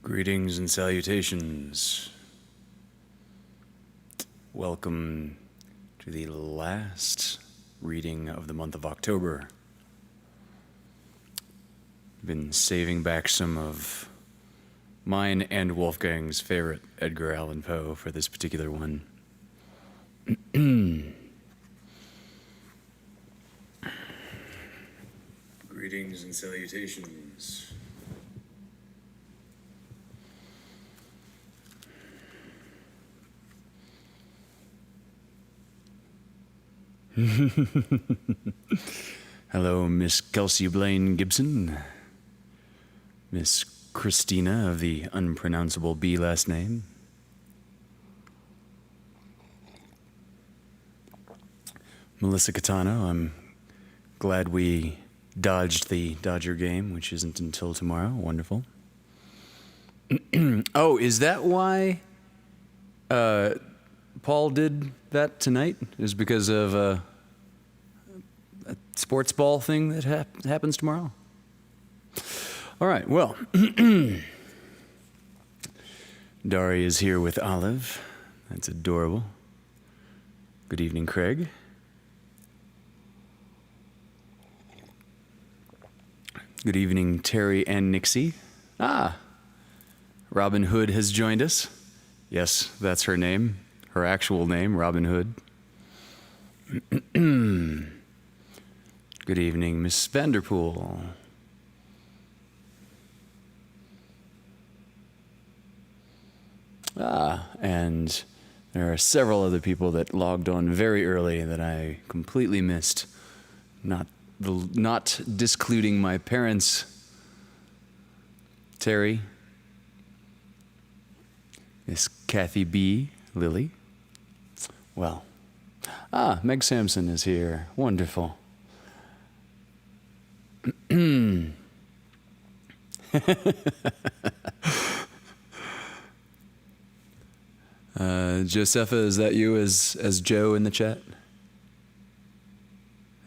Greetings and salutations. Welcome to the last reading of the month of October. Been saving back some of mine and Wolfgang's favorite Edgar Allen Poe for this particular one. Greetings and salutations. Hello, Miss Kelsey Blaine Gibson. Miss Christina of the unpronounceable B last name. Melissa Catano, I'm glad we dodged the Dodger game, which isn't until tomorrow. Wonderful. Oh, is that why Paul did that tonight? Is because of a sports ball thing that happens tomorrow? All right, well, Dari is here with Olive. That's adorable. Good evening, Craig. Good evening, Terry and Nixie. Robin Hood has joined us. Yes, that's her name. Her actual name, Robin Hood. Good evening, Miss Vanderpool. And there are several other people that logged on very early that I completely missed. Not discluding my parents. Terry. Miss Kathy B. Lily. Well. Meg Sampson is here. Wonderful. Josepha, is that you as Joe in the chat?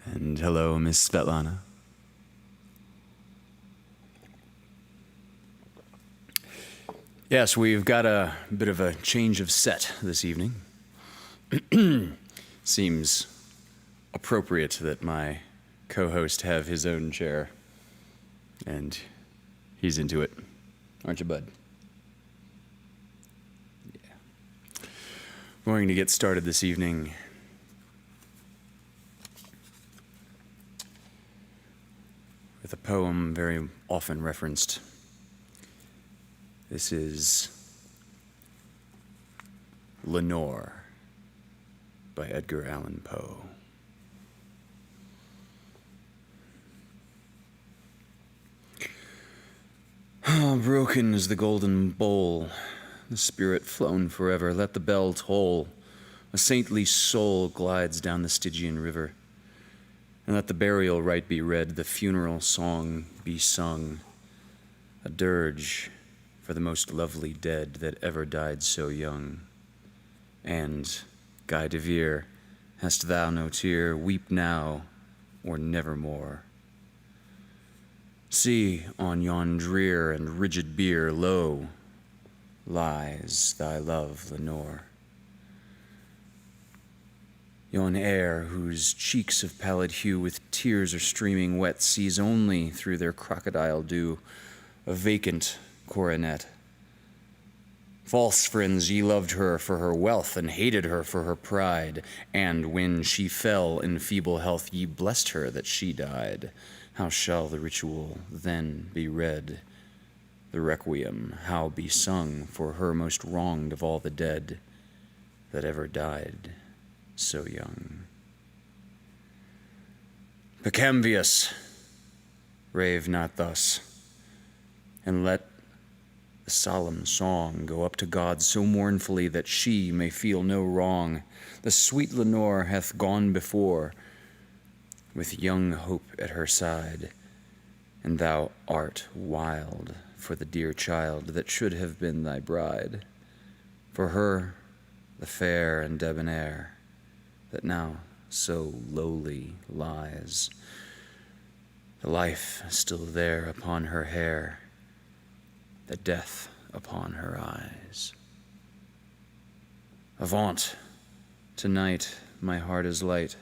And hello, Miss Svetlana. Yes, we've got a bit of a change of set this evening. Seems appropriate that my co-host have his own chair, and he's into it. Aren't you, bud? Yeah. We're going to get started this evening with a poem very often referenced. This is Lenore by Edgar Allan Poe. Broken is the golden bowl, the spirit flown forever. Let the bell toll. A saintly soul glides down the Stygian river. And let the burial rite be read, the funeral song be sung, a dirge for the most lovely dead that ever died so young. And, Guy de Vere, hast thou no tear, weep now or nevermore. See, on yon drear and rigid bier, lo, lies thy love, Lenore. Yon heir, whose cheeks of pallid hue with tears are streaming wet, sees only through their crocodile dew a vacant coronet. False friends, ye loved her for her wealth and hated her for her pride, and when she fell in feeble health, ye blessed her that she died. How shall the ritual then be read? The requiem, how be sung for her most wronged of all the dead that ever died so young? Pecamvius, rave not thus, and let the solemn song go up to God so mournfully that she may feel no wrong. The sweet Lenore hath gone before, with young hope at her side, and thou art wild for the dear child that should have been thy bride. For her, the fair and debonair, that now so lowly lies, the life still there upon her hair, the death upon her eyes. Avaunt! Tonight my heart is light.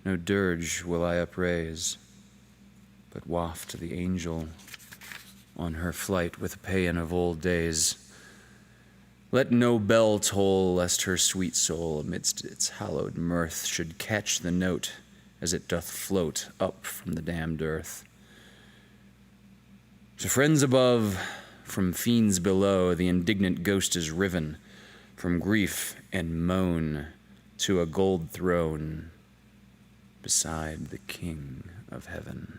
No dirge will I upraise, but waft the angel on her flight with a paean of old days. Let no bell toll, lest her sweet soul, amidst its hallowed mirth, should catch the note as it doth float up from the damned earth. To friends above, from fiends below, the indignant ghost is riven, from grief and moan to a gold throne beside the King of Heaven.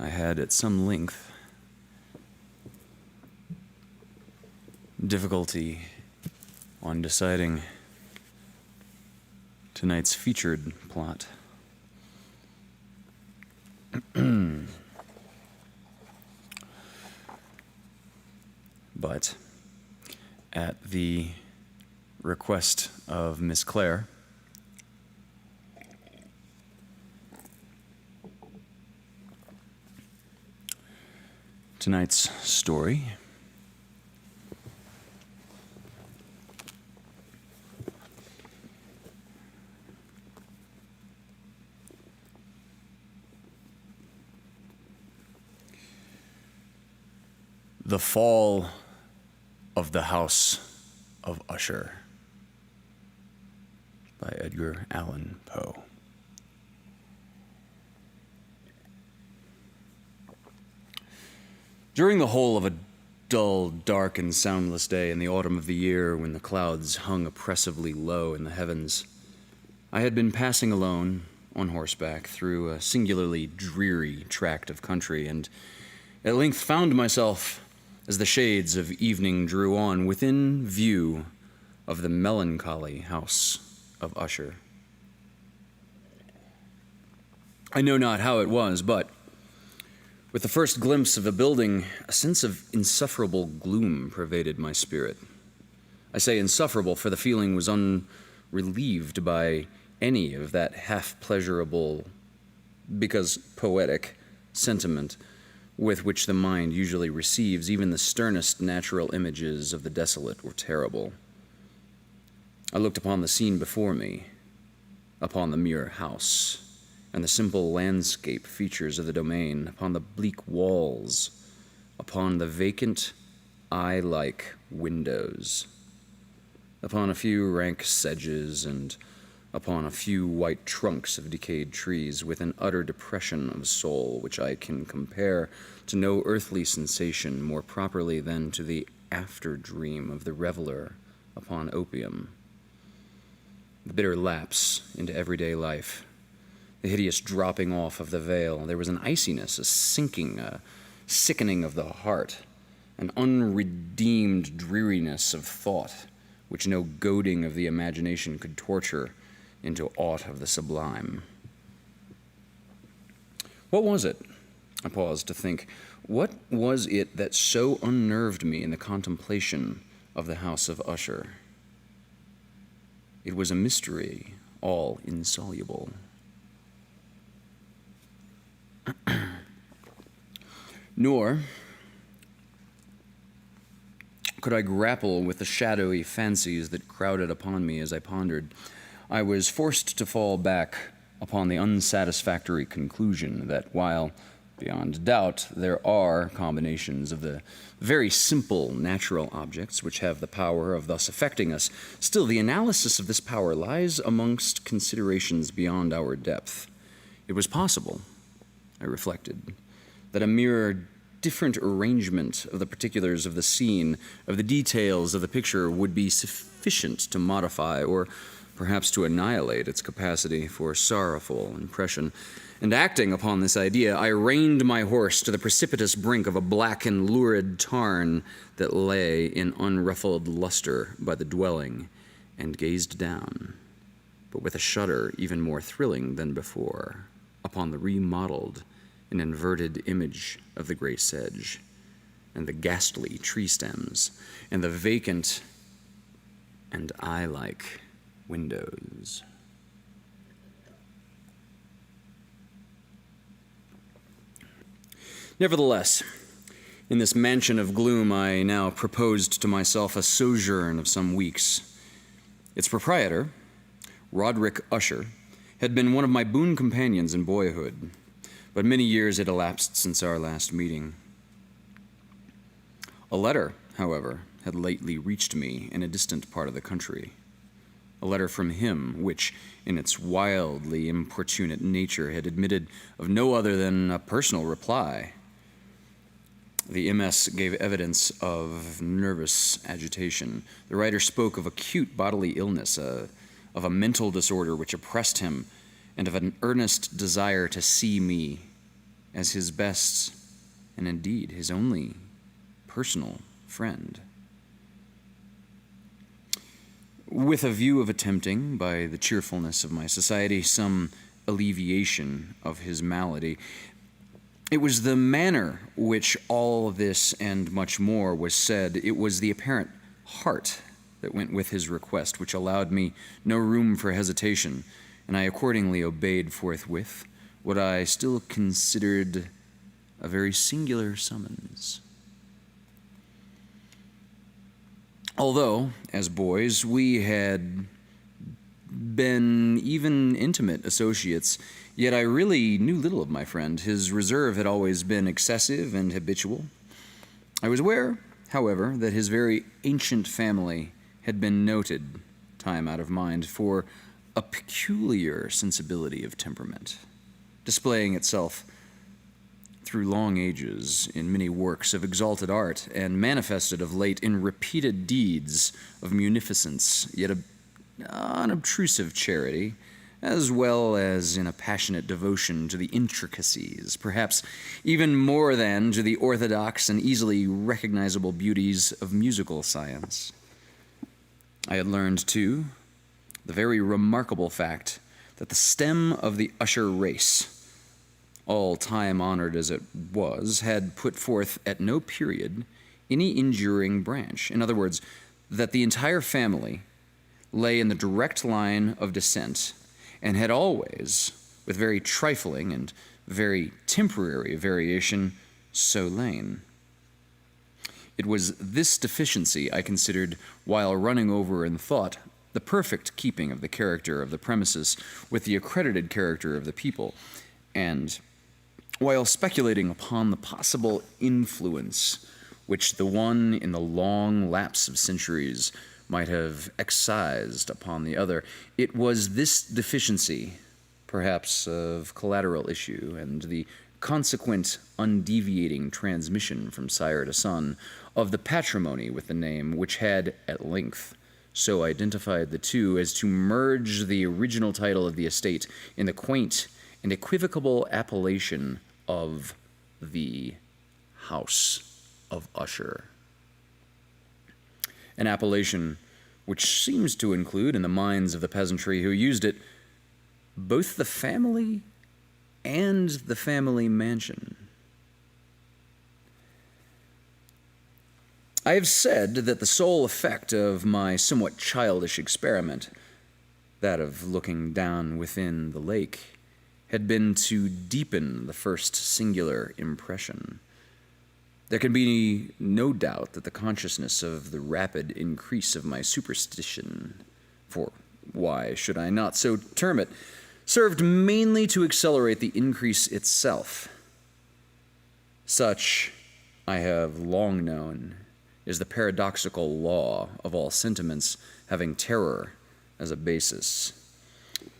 I had at some length difficulty on deciding tonight's featured plot. But at the request of Miss Claire, tonight's story The Fall of the House of Usher by Edgar Allan Poe. During the whole of a dull, dark, and soundless day in the autumn of the year, when the clouds hung oppressively low in the heavens, I had been passing alone, on horseback, through a singularly dreary tract of country, and at length found myself, as the shades of evening drew on, within view of the melancholy house of Usher. I know not how it was, but with the first glimpse of the building, a sense of insufferable gloom pervaded my spirit. I say insufferable, for the feeling was unrelieved by any of that half-pleasurable, because poetic, sentiment with which the mind usually receives even the sternest natural images of the desolate or terrible. I looked upon the scene before me, upon the mere house, and the simple landscape features of the domain, upon the bleak walls, upon the vacant, eye-like windows, upon a few rank sedges, and upon a few white trunks of decayed trees, with an utter depression of soul which I can compare to no earthly sensation more properly than to the after-dream of the reveler upon opium. The bitter lapse into everyday life, the hideous dropping off of the veil, there was an iciness, a sinking, a sickening of the heart, an unredeemed dreariness of thought, which no goading of the imagination could torture into aught of the sublime. What was it? I paused to think. What was it that so unnerved me in the contemplation of the house of Usher? It was a mystery, all insoluble. Nor could I grapple with the shadowy fancies that crowded upon me as I pondered. I was forced to fall back upon the unsatisfactory conclusion that while, beyond doubt, there are combinations of the very simple natural objects which have the power of thus affecting us, still the analysis of this power lies amongst considerations beyond our depth. It was possible, I reflected, that a mere different arrangement of the particulars of the scene, of the details of the picture, would be sufficient to modify or perhaps to annihilate its capacity for sorrowful impression. And acting upon this idea, I reined my horse to the precipitous brink of a black and lurid tarn that lay in unruffled luster by the dwelling, and gazed down, but with a shudder even more thrilling than before, upon the remodeled an inverted image of the gray sedge, and the ghastly tree stems, and the vacant and eye-like windows. Nevertheless, in this mansion of gloom, I now proposed to myself a sojourn of some weeks. Its proprietor, Roderick Usher, had been one of my boon companions in boyhood, but many years had elapsed since our last meeting. A letter, however, had lately reached me in a distant part of the country. A letter from him, which, in its wildly importunate nature, had admitted of no other than a personal reply. The MS gave evidence of nervous agitation. The writer spoke of acute bodily illness, of a mental disorder which oppressed him, and of an earnest desire to see me as his best, and indeed his only, personal friend. With a view of attempting, by the cheerfulness of my society, some alleviation of his malady, it was the manner which all this and much more was said. It was the apparent heart that went with his request, which allowed me no room for hesitation, and I accordingly obeyed forthwith what I still considered a very singular summons. Although, as boys, we had been even intimate associates, yet I really knew little of my friend. His reserve had always been excessive and habitual. I was aware, however, that his very ancient family had been noted, time out of mind, for a peculiar sensibility of temperament, displaying itself through long ages in many works of exalted art, and manifested of late in repeated deeds of munificence, yet unobtrusive charity, as well as in a passionate devotion to the intricacies, perhaps even more than to the orthodox and easily recognizable beauties of musical science. I had learned, too, the very remarkable fact that the stem of the Usher race, all time-honored as it was, had put forth at no period any enduring branch. In other words, that the entire family lay in the direct line of descent and had always, with very trifling and very temporary variation, so lain. It was this deficiency I considered, while running over in thought the perfect keeping of the character of the premises with the accredited character of the people, and while speculating upon the possible influence which the one in the long lapse of centuries might have excised upon the other, it was this deficiency, perhaps of collateral issue, and the consequent undeviating transmission from sire to son of the patrimony with the name, which had at length so identified the two as to merge the original title of the estate in the quaint and equivocal appellation of the House of Usher. An appellation which seems to include, in the minds of the peasantry who used it, both the family and the family mansion. I have said that the sole effect of my somewhat childish experiment, that of looking down within the lake, had been to deepen the first singular impression. There can be no doubt that the consciousness of the rapid increase of my superstition, for why should I not so term it, served mainly to accelerate the increase itself. Such, I have long known, is the paradoxical law of all sentiments having terror as a basis.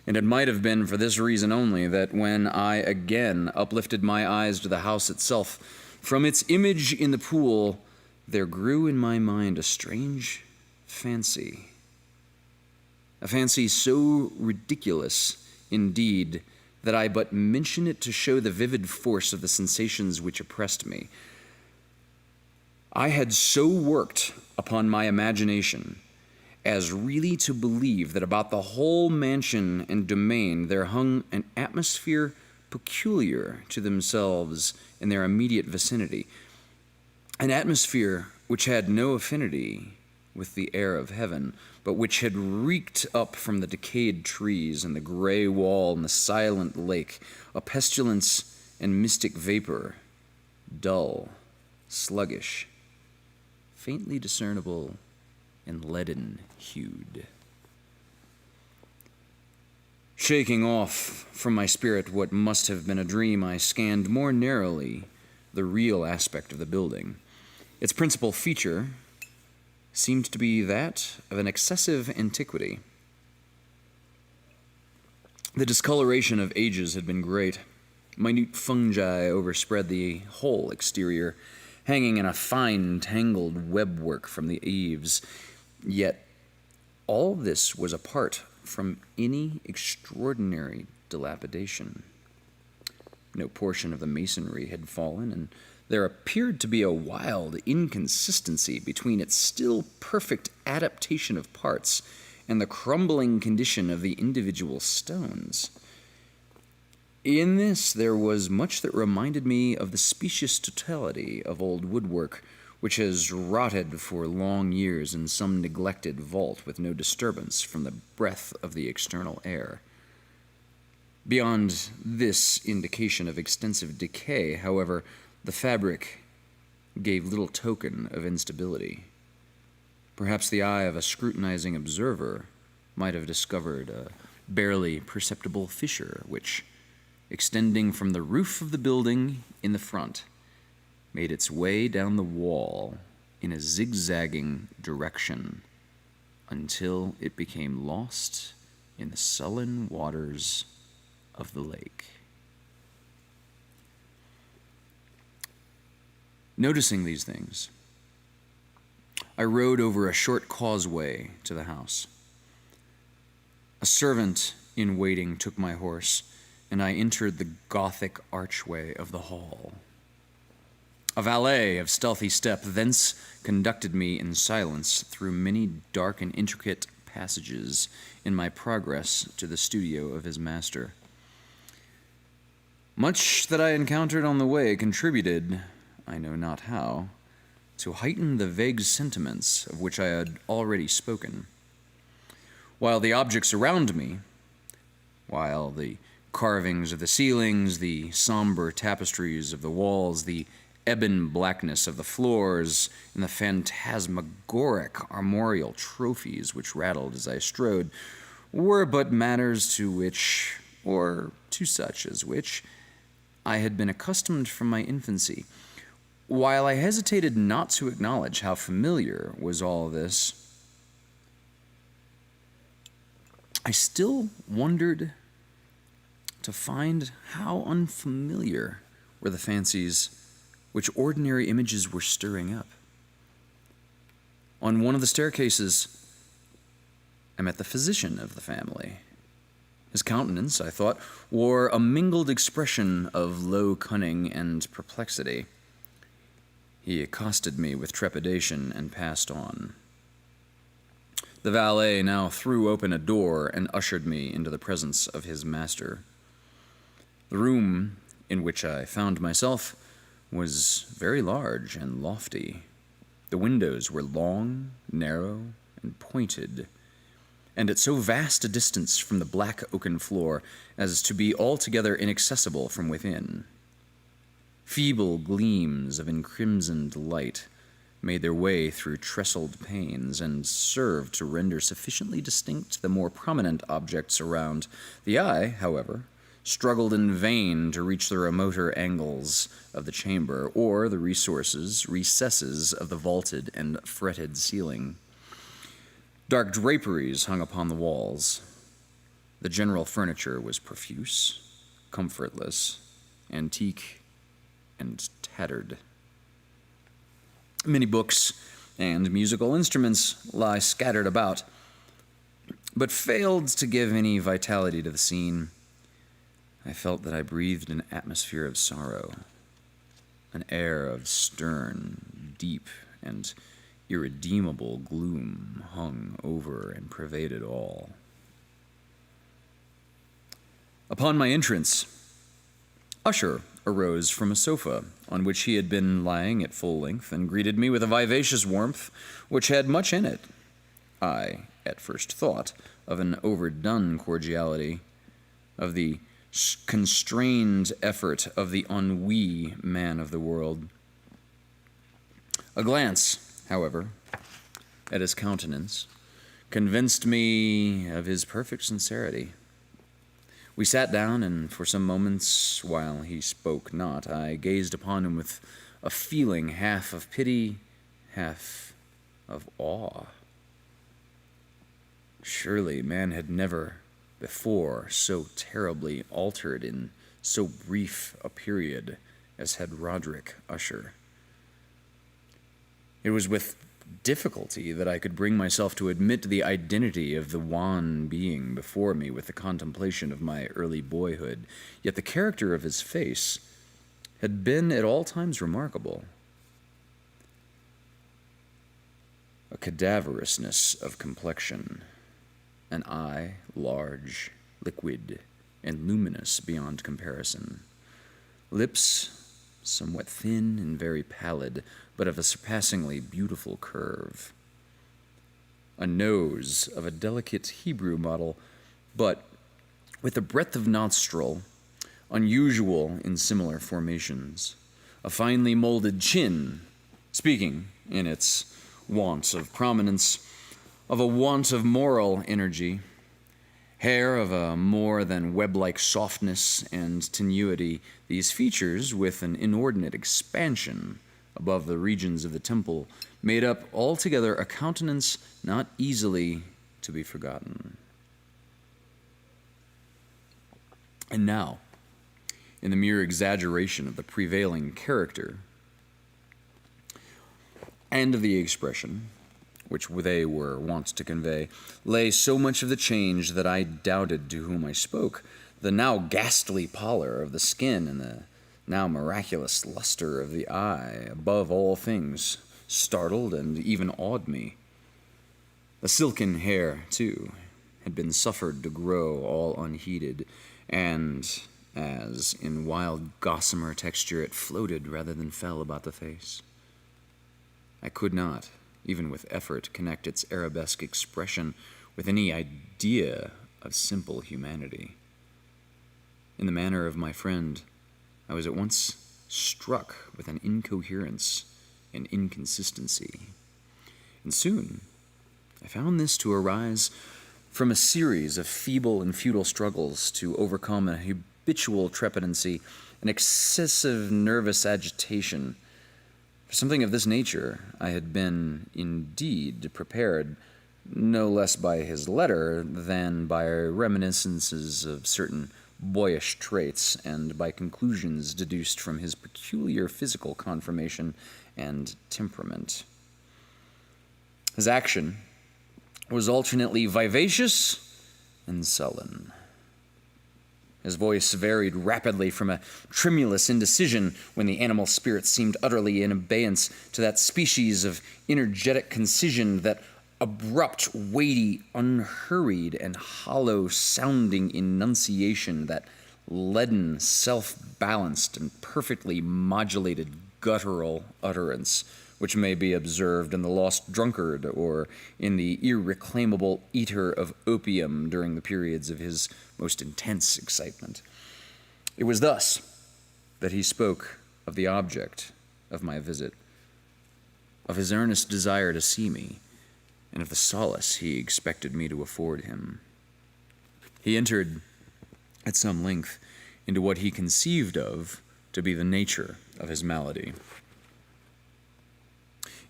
And it might have been for this reason only that when I again uplifted my eyes to the house itself, from its image in the pool, there grew in my mind a strange fancy. A fancy so ridiculous, indeed, that I but mention it to show the vivid force of the sensations which oppressed me. I had so worked upon my imagination as really to believe that about the whole mansion and domain there hung an atmosphere peculiar to themselves in their immediate vicinity, an atmosphere which had no affinity with the air of heaven, but which had reeked up from the decayed trees and the gray wall and the silent lake, a pestilence and mystic vapor, dull, sluggish, faintly discernible, and leaden-hued. Shaking off from my spirit what must have been a dream, I scanned more narrowly the real aspect of the building. Its principal feature seemed to be that of an excessive antiquity. The discoloration of ages had been great. Minute fungi overspread the whole exterior, hanging in a fine, tangled webwork from the eaves. Yet all this was apart from any extraordinary dilapidation. No portion of the masonry had fallen, and there appeared to be a wild inconsistency between its still perfect adaptation of parts and the crumbling condition of the individual stones. In this there was much that reminded me of the specious totality of old woodwork, which has rotted for long years in some neglected vault with no disturbance from the breath of the external air. Beyond this indication of extensive decay, however, the fabric gave little token of instability. Perhaps the eye of a scrutinizing observer might have discovered a barely perceptible fissure which, extending from the roof of the building in the front, made its way down the wall in a zigzagging direction until it became lost in the sullen waters of the lake. Noticing these things, I rode over a short causeway to the house. A servant in waiting took my horse, and I entered the Gothic archway of the hall. A valet of stealthy step thence conducted me in silence through many dark and intricate passages in my progress to the studio of his master. Much that I encountered on the way contributed, I know not how, to heighten the vague sentiments of which I had already spoken. While the objects around me, while the carvings of the ceilings, the somber tapestries of the walls, the ebon blackness of the floors, and the phantasmagoric armorial trophies which rattled as I strode, were but matters to which, or to such as which, I had been accustomed from my infancy. While I hesitated not to acknowledge how familiar was all this, I still wondered to find how unfamiliar were the fancies which ordinary images were stirring up. On one of the staircases, I met the physician of the family. His countenance, I thought, wore a mingled expression of low cunning and perplexity. He accosted me with trepidation and passed on. The valet now threw open a door and ushered me into the presence of his master. The room in which I found myself was very large and lofty. The windows were long, narrow, and pointed, and at so vast a distance from the black oaken floor as to be altogether inaccessible from within. Feeble gleams of encrimsoned light made their way through trestled panes and served to render sufficiently distinct the more prominent objects around. The eye, however, struggled in vain to reach the remoter angles of the chamber or the recesses of the vaulted and fretted ceiling. Dark draperies hung upon the walls. The general furniture was profuse, comfortless, antique, and tattered. Many books and musical instruments lie scattered about, but failed to give any vitality to the scene. I felt that I breathed an atmosphere of sorrow. An air of stern, deep, and irredeemable gloom hung over and pervaded all. Upon my entrance, Usher arose from a sofa on which he had been lying at full length and greeted me with a vivacious warmth which had much in it. I, at first, thought of an overdone cordiality, of the constrained effort of the ennui man of the world. A glance, however, at his countenance convinced me of his perfect sincerity. We sat down, and for some moments, while he spoke not, I gazed upon him with a feeling half of pity, half of awe. Surely man had never before so terribly altered in so brief a period as had Roderick Usher. It was with difficulty that I could bring myself to admit the identity of the wan being before me with the contemplation of my early boyhood, yet the character of his face had been at all times remarkable. A cadaverousness of complexion, an eye large, liquid, and luminous beyond comparison, lips somewhat thin and very pallid, but of a surpassingly beautiful curve, a nose of a delicate Hebrew model, but with a breadth of nostril unusual in similar formations, a finely molded chin, speaking, in its want of prominence, of a want of moral energy, hair of a more than web-like softness and tenuity, these features, with an inordinate expansion above the regions of the temple, made up altogether a countenance not easily to be forgotten. And now, in the mere exaggeration of the prevailing character and of the expression, which they were wont to convey, lay so much of the change that I doubted to whom I spoke. The now ghastly pallor of the skin and the now miraculous luster of the eye, above all things, startled and even awed me. The silken hair, too, had been suffered to grow all unheeded, and as, in wild gossamer texture, it floated rather than fell about the face. I could not, even with effort, connect its arabesque expression with any idea of simple humanity. In the manner of my friend, I was at once struck with an incoherence and inconsistency. And soon I found this to arise from a series of feeble and futile struggles to overcome an habitual trepidancy, an excessive nervous agitation. For something of this nature I had been indeed prepared, no less by his letter than by reminiscences of certain boyish traits and by conclusions deduced from his peculiar physical conformation and temperament. His action was alternately vivacious and sullen. His voice varied rapidly from a tremulous indecision when the animal spirit seemed utterly in abeyance to that species of energetic concision, that abrupt, weighty, unhurried, and hollow-sounding enunciation, that leaden, self-balanced, and perfectly modulated guttural utterance, which may be observed in the lost drunkard or in the irreclaimable eater of opium during the periods of his most intense excitement. It was thus that he spoke of the object of my visit, of his earnest desire to see me, and of the solace he expected me to afford him. He entered at some length into what he conceived of to be the nature of his malady.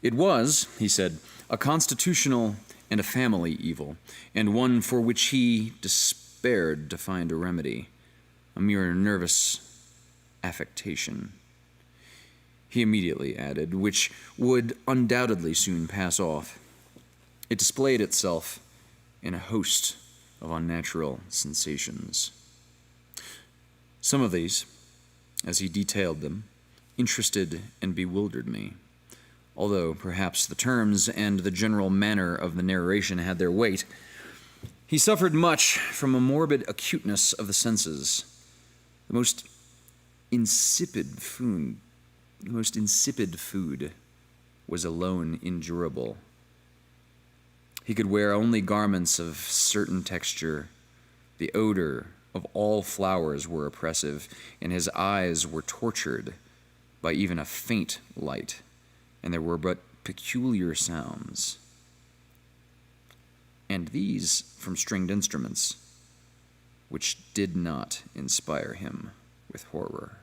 It was, he said, a constitutional and a family evil, and one for which he despaired to find a remedy, a mere nervous affectation. He immediately added, which would undoubtedly soon pass off. It displayed itself in a host of unnatural sensations. Some of these, as he detailed them, interested and bewildered me, although perhaps the terms and the general manner of the narration had their weight. He suffered much from a morbid acuteness of the senses, the most insipid food, the most insipid food was alone endurable. He could wear only garments of certain texture. The odor of all flowers were oppressive, and his eyes were tortured by even a faint light, and there were but peculiar sounds. And these from stringed instruments, which did not inspire him with horror.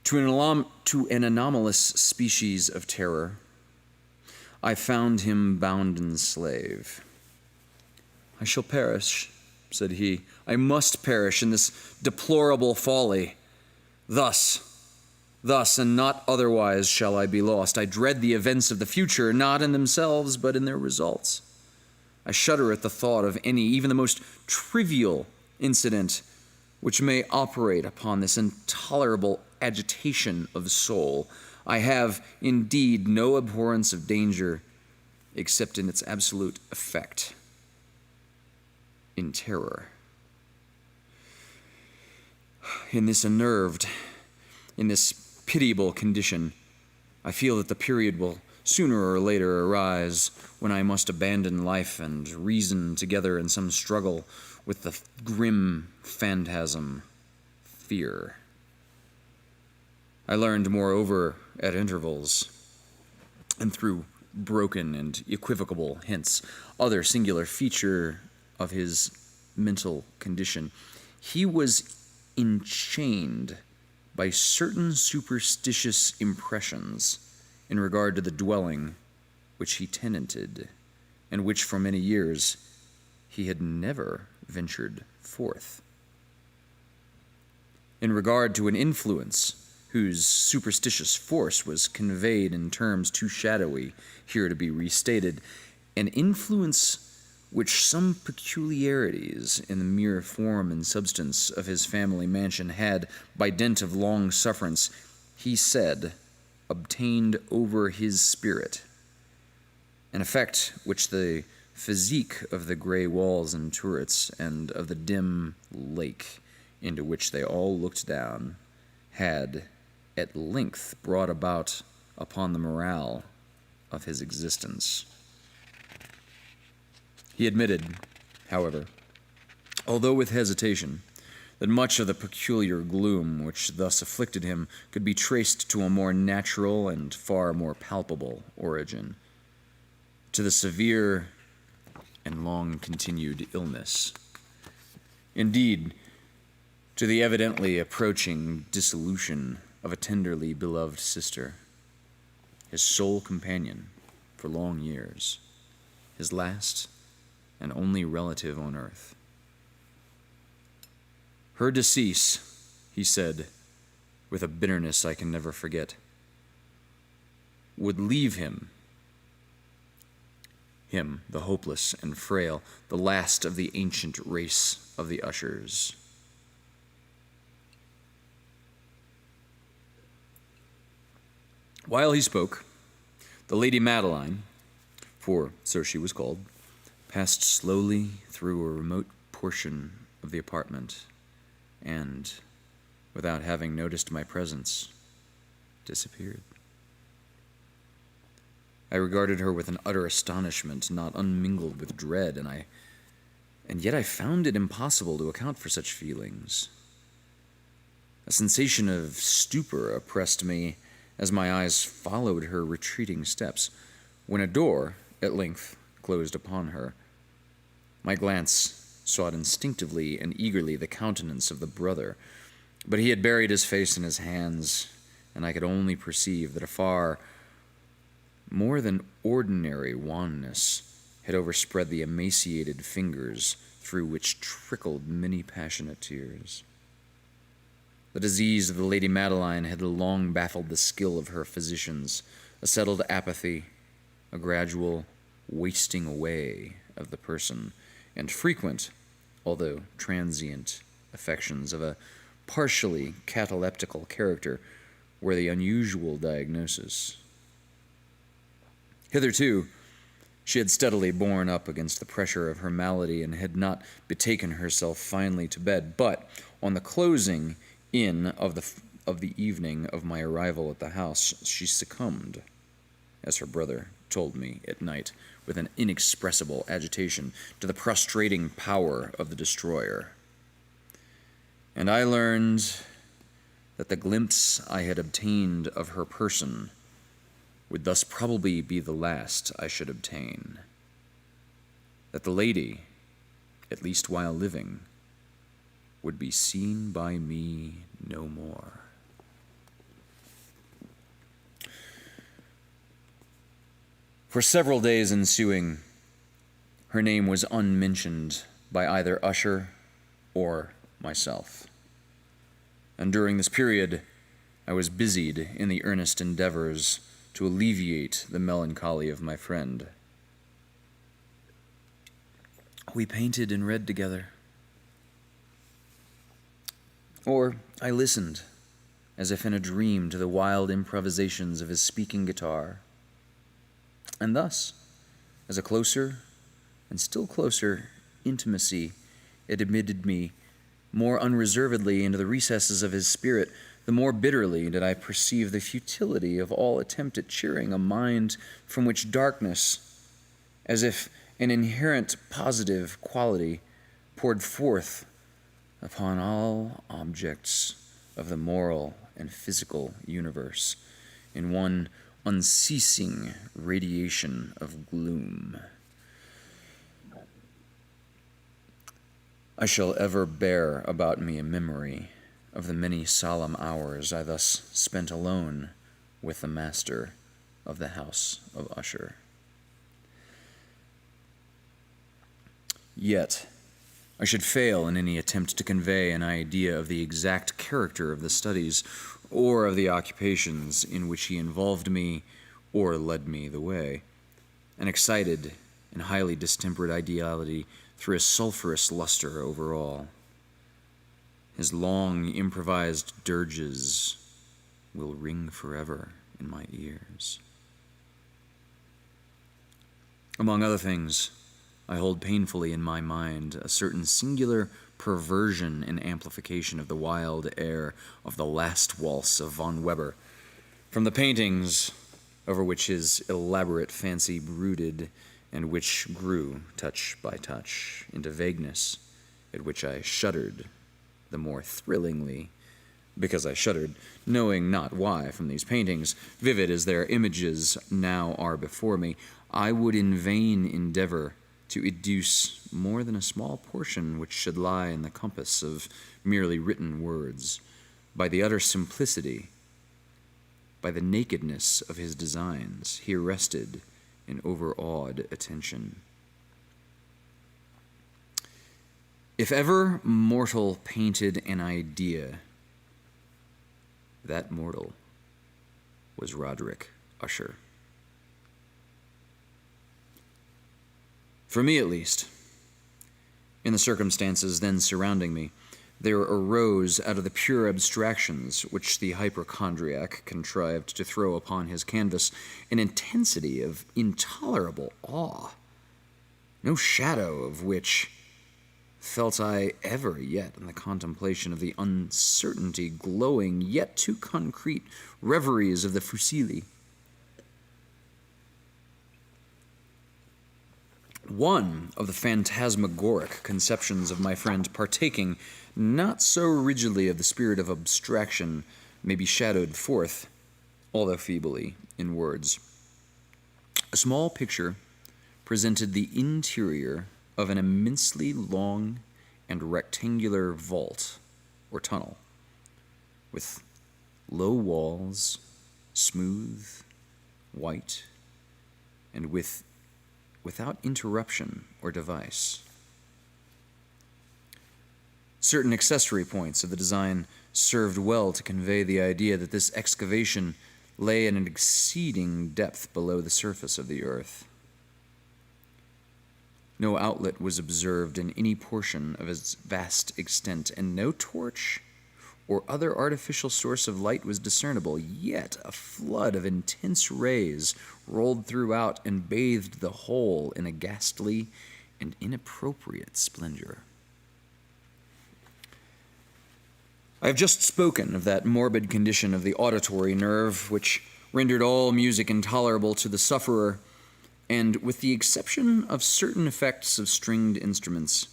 To an anomalous species of terror, I found him bound and slave. "I shall perish," said he. "I must perish in this deplorable folly. Thus, and not otherwise shall I be lost. I dread the events of the future, not in themselves, but in their results. I shudder at the thought of any, even the most trivial incident which may operate upon this intolerable agitation of soul. I have, indeed, no abhorrence of danger except in its absolute effect, in terror. In this unnerved, in this pitiable condition, I feel that the period will sooner or later arise when I must abandon life and reason together in some struggle with the grim phantasm, fear. I learned, moreover, at intervals, and through broken and equivocal hints, other singular feature of his mental condition. He was enchained by certain superstitious impressions in regard to the dwelling which he tenanted, and which for many years he had never ventured forth. In regard to an influence whose superstitious force was conveyed in terms too shadowy here to be restated, an influence which some peculiarities in the mere form and substance of his family mansion had, by dint of long sufferance, he said, obtained over his spirit, an effect which the physique of the gray walls and turrets and of the dim lake into which they all looked down had at length brought about upon the morale of his existence. He admitted, however, although with hesitation, that much of the peculiar gloom which thus afflicted him could be traced to a more natural and far more palpable origin, to the severe and long-continued illness. Indeed, to the evidently approaching dissolution of a tenderly beloved sister, his sole companion for long years, his last and only relative on earth. Her decease, he said, with a bitterness I can never forget, would leave him, the hopeless and frail, the last of the ancient race of the Ushers. While he spoke, the Lady Madeline, for so she was called, passed slowly through a remote portion of the apartment and, without having noticed my presence, disappeared. I regarded her with an utter astonishment, not unmingled with dread, and yet I found it impossible to account for such feelings. A sensation of stupor oppressed me as my eyes followed her retreating steps, when a door, at length, closed upon her. My glance sought instinctively and eagerly the countenance of the brother, but he had buried his face in his hands, and I could only perceive that a far more than ordinary wanness had overspread the emaciated fingers through which trickled many passionate tears. The disease of the Lady Madeline had long baffled the skill of her physicians, a settled apathy, a gradual wasting away of the person, and frequent, although transient, affections of a partially cataleptical character were the unusual diagnosis. Hitherto, She had steadily borne up against the pressure of her malady and had not betaken herself finally to bed, but on the closing in of the evening of my arrival at the house, she succumbed, as her brother told me at night, with an inexpressible agitation, to the prostrating power of the destroyer. And I learned that the glimpse I had obtained of her person would thus probably be the last I should obtain. That the lady, at least while living, would be seen by me no more. For several days ensuing, her name was unmentioned by either Usher or myself. And during this period, I was busied in the earnest endeavors to alleviate the melancholy of my friend. We painted and read together. Or I listened, as if in a dream, to the wild improvisations of his speaking guitar. And thus, as a closer and still closer intimacy it admitted me more unreservedly into the recesses of his spirit, the more bitterly did I perceive the futility of all attempt at cheering a mind from which darkness, as if an inherent positive quality, poured forth upon all objects of the moral and physical universe in one unceasing radiation of gloom. I shall ever bear about me a memory of the many solemn hours I thus spent alone with the master of the house of Usher. Yet, I should fail in any attempt to convey an idea of the exact character of the studies or of the occupations in which he involved me or led me the way. An excited and highly distempered ideality threw a sulphurous luster over all. His long improvised dirges will ring forever in my ears. Among other things, I hold painfully in my mind a certain singular perversion and amplification of the wild air of the last waltz of von Weber, from the paintings over which his elaborate fancy brooded and which grew, touch by touch, into vagueness, at which I shuddered the more thrillingly, because I shuddered, knowing not why, from these paintings, vivid as their images now are before me. I would in vain endeavor to educe more than a small portion which should lie in the compass of merely written words, by the utter simplicity, by the nakedness of his designs, he arrested in overawed attention. If ever mortal painted an idea, that mortal was Roderick Usher. For me, at least, in the circumstances then surrounding me, there arose out of the pure abstractions which the hypochondriac contrived to throw upon his canvas an intensity of intolerable awe, no shadow of which felt I ever yet in the contemplation of the uncertainty glowing yet too concrete reveries of the fusilli. One of the phantasmagoric conceptions of my friend, partaking not so rigidly of the spirit of abstraction, may be shadowed forth, although feebly, in words. A small picture presented the interior of an immensely long and rectangular vault or tunnel, with low walls, smooth, white, and without interruption or device. Certain accessory points of the design served well to convey the idea that this excavation lay at an exceeding depth below the surface of the earth. No outlet was observed in any portion of its vast extent, and no torch or other artificial source of light was discernible, yet a flood of intense rays rolled throughout and bathed the whole in a ghastly and inappropriate splendor. I have just spoken of that morbid condition of the auditory nerve, which rendered all music intolerable to the sufferer, and with the exception of certain effects of stringed instruments,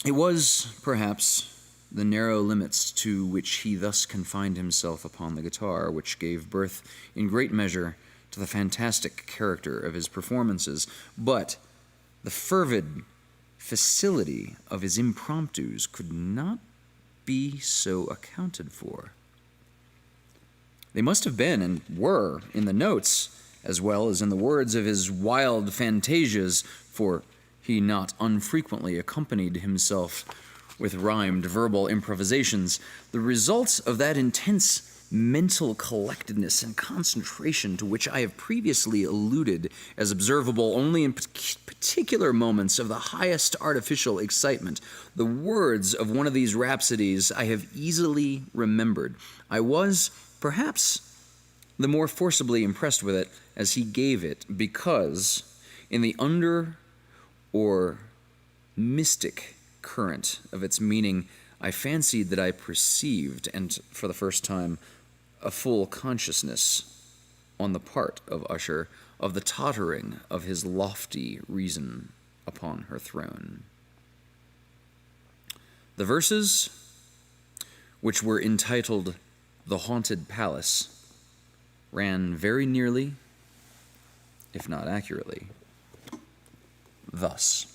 it was, perhaps, the narrow limits to which he thus confined himself upon the guitar, which gave birth, in great measure, to the fantastic character of his performances. But the fervid facility of his impromptus could not be so accounted for. They must have been and were in the notes, as well as in the words of his wild fantasias, for he not unfrequently accompanied himself with rhymed verbal improvisations, the results of that intense mental collectedness and concentration to which I have previously alluded as observable only in particular moments of the highest artificial excitement. The words of one of these rhapsodies I have easily remembered. I was, perhaps, the more forcibly impressed with it as he gave it, because in the under or mystic current of its meaning, I fancied that I perceived, and for the first time, a full consciousness on the part of Usher of the tottering of his lofty reason upon her throne. The verses, which were entitled "The Haunted Palace," ran very nearly, if not accurately, thus.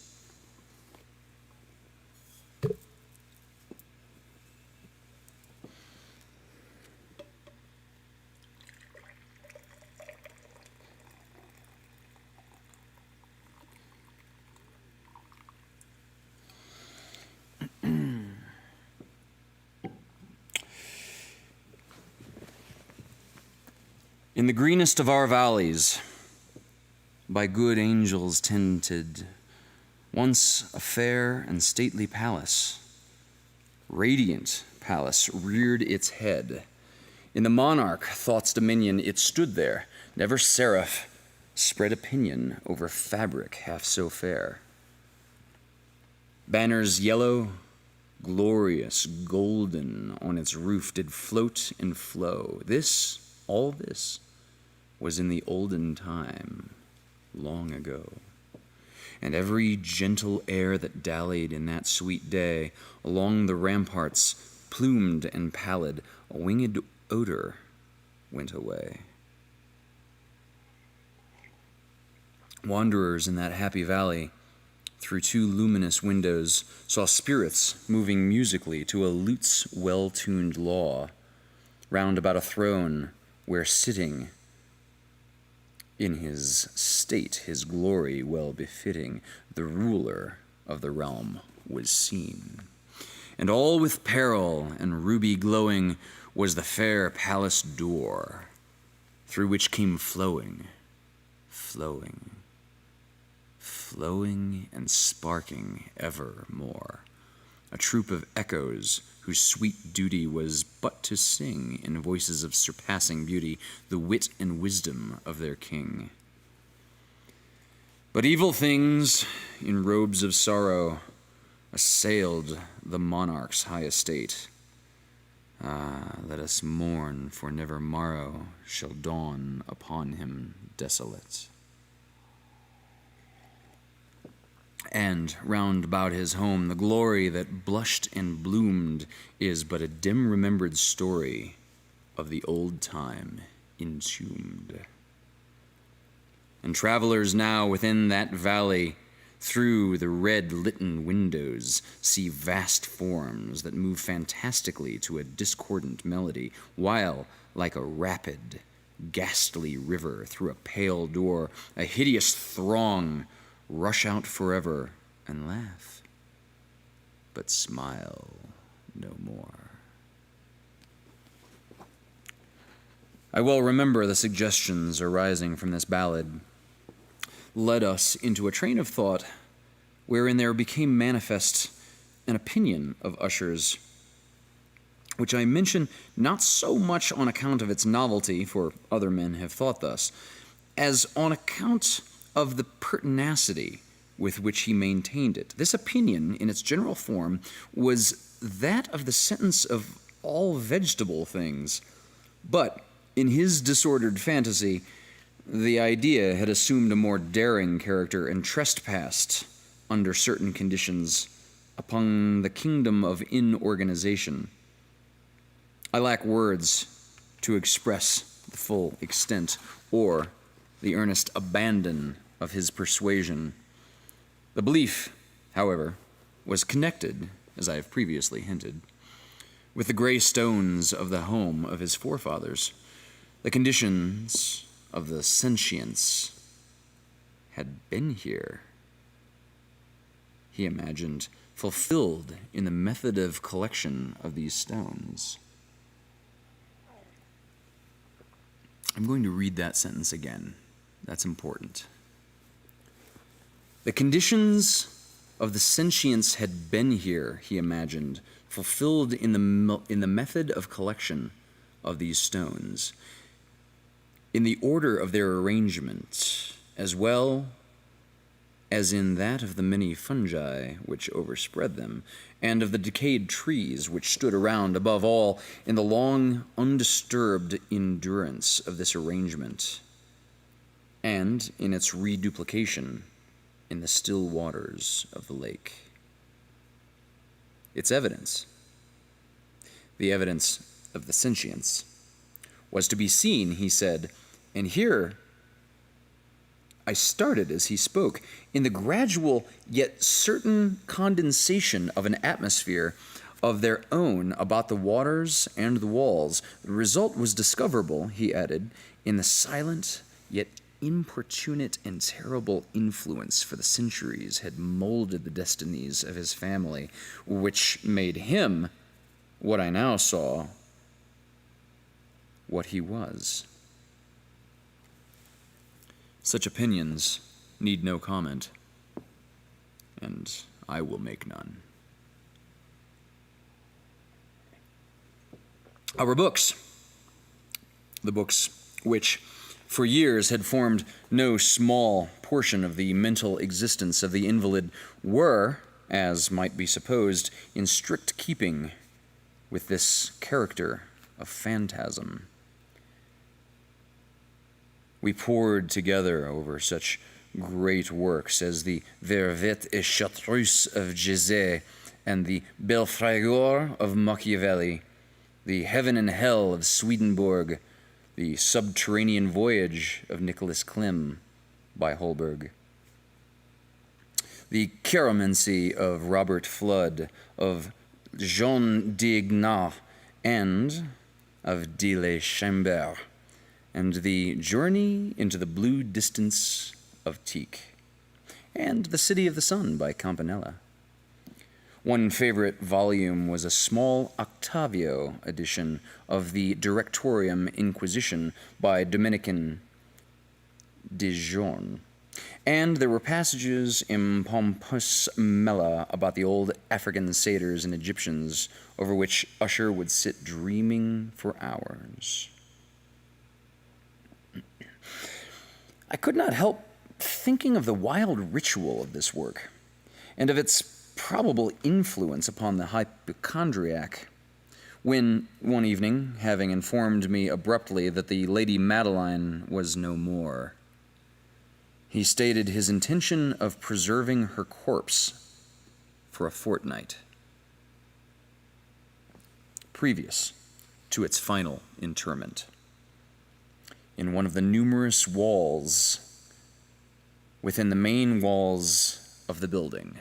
In the greenest of our valleys, by good angels tented, once a fair and stately palace, radiant palace, reared its head. In the monarch thought's dominion it stood there, never seraph spread opinion over fabric half so fair. Banners yellow, glorious, golden, on its roof did float and flow. All this, was in the olden time, long ago. And every gentle air that dallied in that sweet day, along the ramparts, plumed and pallid, a winged odor went away. Wanderers in that happy valley, through two luminous windows, saw spirits moving musically to a lute's well-tuned law, round about a throne where sitting, in his state, his glory well befitting, the ruler of the realm was seen. And all with peril and ruby glowing was the fair palace door, through which came flowing and sparking evermore, a troop of echoes whose sweet duty was but to sing in voices of surpassing beauty the wit and wisdom of their king. But evil things in robes of sorrow assailed the monarch's high estate. Ah, let us mourn, for never morrow shall dawn upon him desolate. And round about his home the glory that blushed and bloomed is but a dim remembered story of the old time entombed. And travelers now within that valley, through the red litten windows, see vast forms that move fantastically to a discordant melody, while, like a rapid, ghastly river through a pale door, a hideous throng rush out forever and laugh, but smile no more. I well remember the suggestions arising from this ballad led us into a train of thought wherein there became manifest an opinion of Usher's which I mention not so much on account of its novelty, for other men have thought thus, as on account of the pertinacity with which he maintained it. This opinion, in its general form, was that of the sentence of all vegetable things, but in his disordered fantasy, the idea had assumed a more daring character and trespassed, under certain conditions, upon the kingdom of inorganization. I lack words to express the full extent or the earnest abandon of his persuasion. The belief, however, was connected, as I have previously hinted, with the gray stones of the home of his forefathers. The conditions of the sentience had been here, he imagined, fulfilled in the method of collection of these stones. I'm going to read that sentence again. That's important. The conditions of the sentience had been here, he imagined, fulfilled in the method of collection of these stones, in the order of their arrangement, as well as in that of the many fungi which overspread them, and of the decayed trees which stood around, above all, in the long, undisturbed endurance of this arrangement, and in its reduplication in the still waters of the lake. Its evidence, the evidence of the sentience, was to be seen, he said, and here I started as he spoke, in the gradual yet certain condensation of an atmosphere of their own about the waters and the walls. The result was discoverable, he added, in the silent yet importunate and terrible influence for the centuries had molded the destinies of his family, which made him, what I now saw, what he was. Such opinions need no comment, and I will make none. Our books, the books which for years had formed no small portion of the mental existence of the invalid, were, as might be supposed, in strict keeping with this character of phantasm. We pored together over such great works as the Vervet et Chartreuse of Gizet and the Belfragor of Machiavelli, the Heaven and Hell of Swedenborg, the Subterranean Voyage of Nicholas Klim by Holberg, the Chiromancy of Robert Flood, of Jean d'Ignat, and of de la Chambert, and the Journey into the Blue Distance of Tieck, and The City of the Sun by Campanella. One favorite volume was a small octavio edition of the Directorium Inquisition by Dominican de Jorn, and there were passages in Pompus Mela about the old African satyrs and Egyptians, over which Usher would sit dreaming for hours. I could not help thinking of the wild ritual of this work, and of its probable influence upon the hypochondriac, when, one evening, having informed me abruptly that the Lady Madeline was no more, he stated his intention of preserving her corpse for a fortnight, previous to its final interment, in one of the numerous walls within the main walls of the building.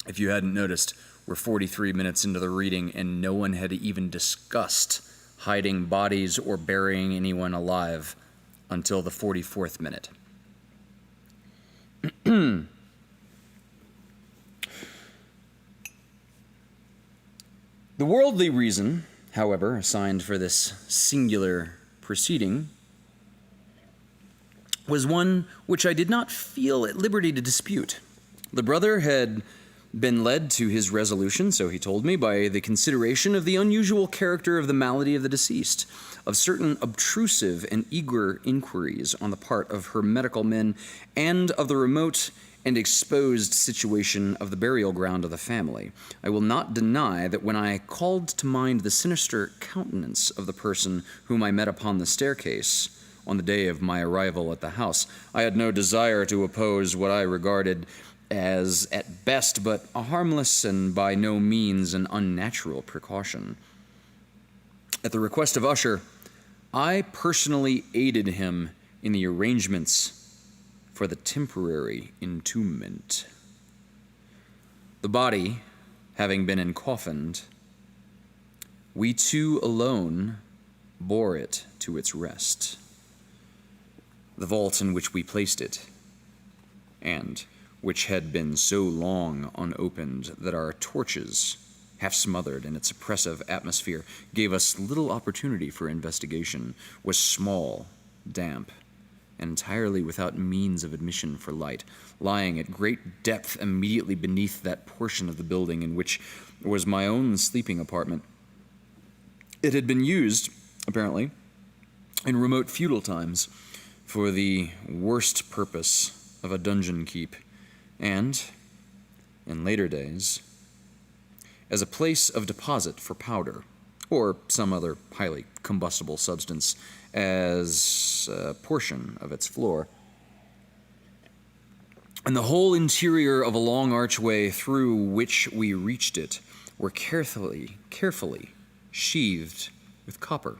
If you hadn't noticed, we're 43 minutes into the reading and no one had even discussed hiding bodies or burying anyone alive until the 44th minute. The worldly reason, however, assigned for this singular proceeding was one which I did not feel at liberty to dispute. The brother had been led to his resolution, so he told me, by the consideration of the unusual character of the malady of the deceased, of certain obtrusive and eager inquiries on the part of her medical men, and of the remote and exposed situation of the burial ground of the family. I will not deny that when I called to mind the sinister countenance of the person whom I met upon the staircase on the day of my arrival at the house, I had no desire to oppose what I regarded as, at best, but a harmless and by no means an unnatural precaution. At the request of Usher, I personally aided him in the arrangements for the temporary entombment. The body having been encoffined, we two alone bore it to its rest. The vault in which we placed it, and which had been so long unopened that our torches, half smothered in its oppressive atmosphere, gave us little opportunity for investigation, was small, damp, and entirely without means of admission for light, lying at great depth immediately beneath that portion of the building in which was my own sleeping apartment. It had been used, apparently, in remote feudal times for the worst purpose of a dungeon keep, and, in later days, as a place of deposit for powder, or some other highly combustible substance, as a portion of its floor. And the whole interior of a long archway through which we reached it were carefully sheathed with copper.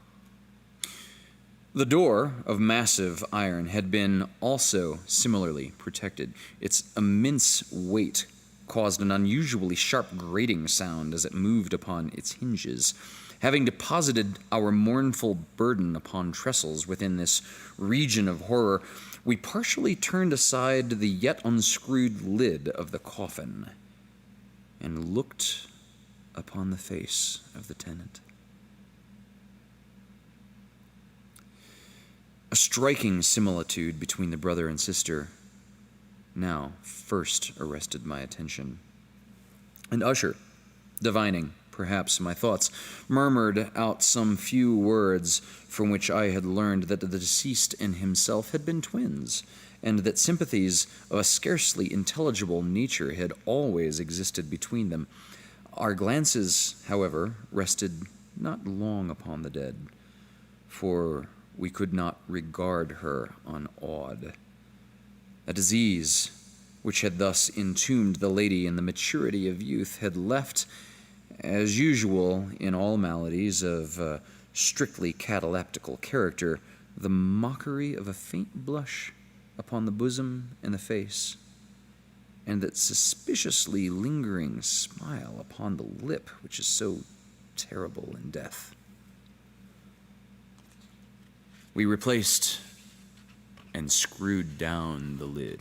The door of massive iron had been also similarly protected. Its immense weight caused an unusually sharp grating sound as it moved upon its hinges. Having deposited our mournful burden upon trestles within this region of horror, we partially turned aside the yet unscrewed lid of the coffin and looked upon the face of the tenant. A striking similitude between the brother and sister now first arrested my attention. And Usher, divining, perhaps, my thoughts, murmured out some few words from which I had learned that the deceased and himself had been twins, and that sympathies of a scarcely intelligible nature had always existed between them. Our glances, however, rested not long upon the dead, for we could not regard her unawed. A disease which had thus entombed the lady in the maturity of youth had left, as usual in all maladies of a strictly cataleptical character, the mockery of a faint blush upon the bosom and the face, and that suspiciously lingering smile upon the lip which is so terrible in death. We replaced and screwed down the lid.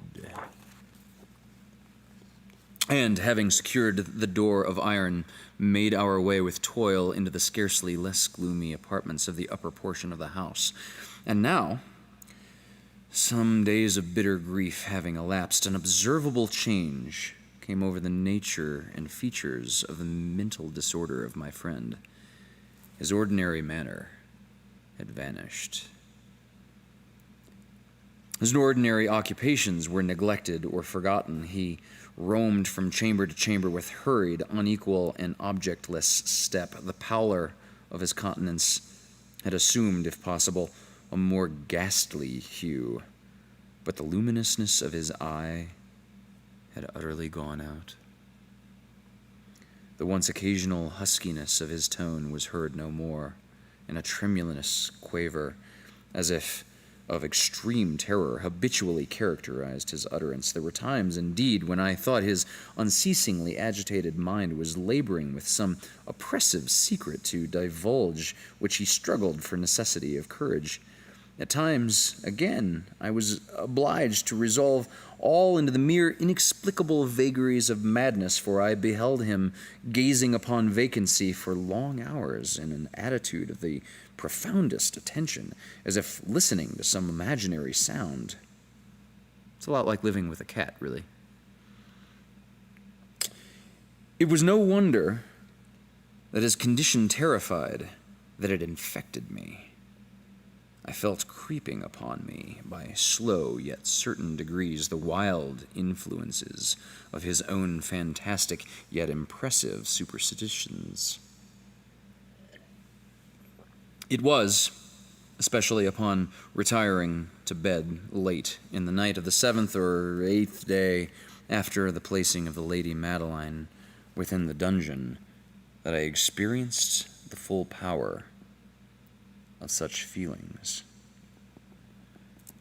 And, having secured the door of iron, made our way with toil into the scarcely less gloomy apartments of the upper portion of the house. And now, some days of bitter grief having elapsed, an observable change came over the nature and features of the mental disorder of my friend. His ordinary manner had vanished. His ordinary occupations were neglected or forgotten. He roamed from chamber to chamber with hurried, unequal, and objectless step. The pallor of his countenance had assumed, if possible, a more ghastly hue, but the luminousness of his eye had utterly gone out. The once occasional huskiness of his tone was heard no more, and a tremulous quaver, as if of extreme terror, habitually characterized his utterance. There were times, indeed, when I thought his unceasingly agitated mind was laboring with some oppressive secret to divulge, which he struggled for necessity of courage. At times, again, I was obliged to resolve all into the mere inexplicable vagaries of madness, for I beheld him gazing upon vacancy for long hours in an attitude of the profoundest attention, as if listening to some imaginary sound. It's a lot like living with a cat, really. It was no wonder that his condition terrified, that it infected me. I felt creeping upon me, by slow yet certain degrees, the wild influences of his own fantastic yet impressive superstitions. It was, especially upon retiring to bed late in the night of the 7th or 8th day after the placing of the Lady Madeline within the dungeon, that I experienced the full power of such feelings.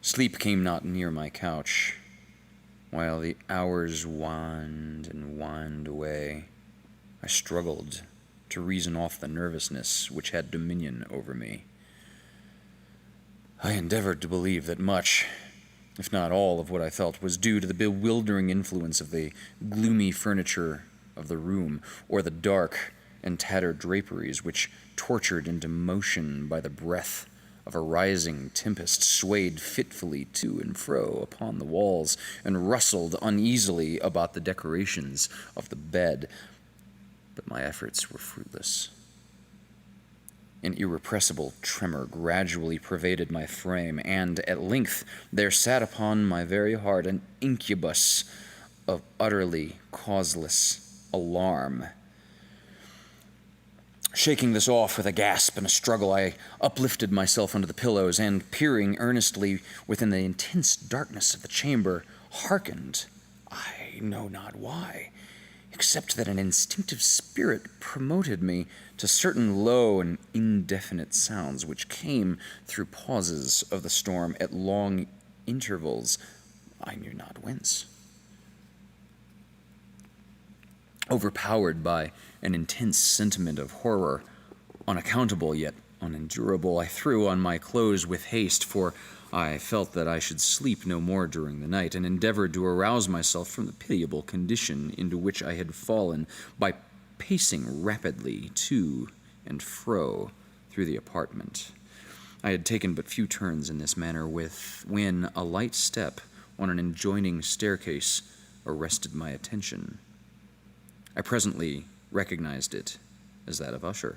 Sleep came not near my couch, while the hours whined and whined away. I struggled to reason off the nervousness which had dominion over me. I endeavored to believe that much, if not all, of what I felt was due to the bewildering influence of the gloomy furniture of the room, or the dark and tattered draperies which, tortured into motion by the breath of a rising tempest, swayed fitfully to and fro upon the walls and rustled uneasily about the decorations of the bed. But my efforts were fruitless. An irrepressible tremor gradually pervaded my frame, and at length there sat upon my very heart an incubus of utterly causeless alarm. Shaking this off with a gasp and a struggle, I uplifted myself under the pillows and, peering earnestly within the intense darkness of the chamber, hearkened, I know not why, except that an instinctive spirit promoted me to certain low and indefinite sounds which came through pauses of the storm at long intervals, I knew not whence. Overpowered by an intense sentiment of horror, unaccountable yet unendurable, I threw on my clothes with haste, for I felt that I should sleep no more during the night, and endeavored to arouse myself from the pitiable condition into which I had fallen by pacing rapidly to and fro through the apartment. I had taken but few turns in this manner when a light step on an adjoining staircase arrested my attention. I presently recognized it as that of Usher.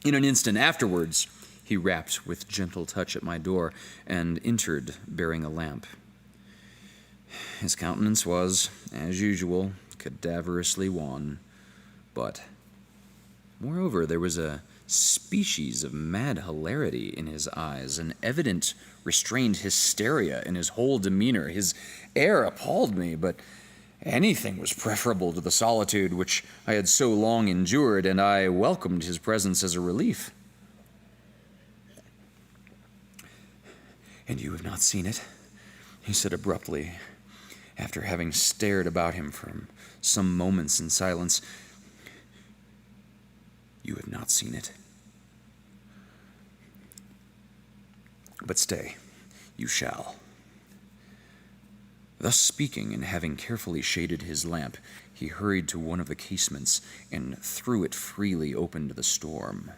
In an instant afterwards, he rapped with gentle touch at my door and entered bearing a lamp. His countenance was, as usual, cadaverously wan, but, moreover, there was a species of mad hilarity in his eyes, an evident restrained hysteria in his whole demeanor. His air appalled me, but anything was preferable to the solitude which I had so long endured, and I welcomed his presence as a relief. "And you have not seen it?" he said abruptly, after having stared about him for some moments in silence. "You have not seen it? But stay, you shall." Thus speaking, and having carefully shaded his lamp, he hurried to one of the casements and threw it freely open to the storm.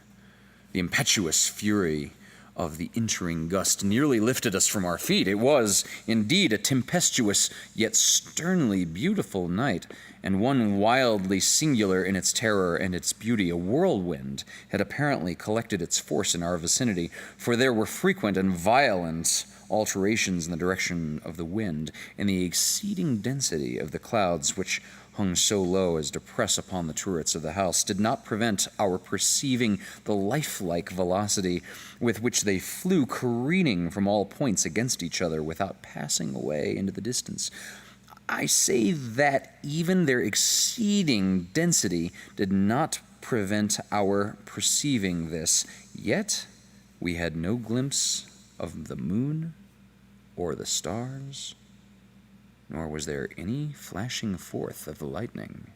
The impetuous fury of the entering gust nearly lifted us from our feet. It was, indeed, a tempestuous yet sternly beautiful night, and one wildly singular in its terror and its beauty. A whirlwind had apparently collected its force in our vicinity, for there were frequent and violent alterations in the direction of the wind, and the exceeding density of the clouds, which hung so low as to press upon the turrets of the house, did not prevent our perceiving the lifelike velocity with which they flew careening from all points against each other without passing away into the distance. I say that even their exceeding density did not prevent our perceiving this, yet we had no glimpse of the moon or the stars, nor was there any flashing forth of the lightning.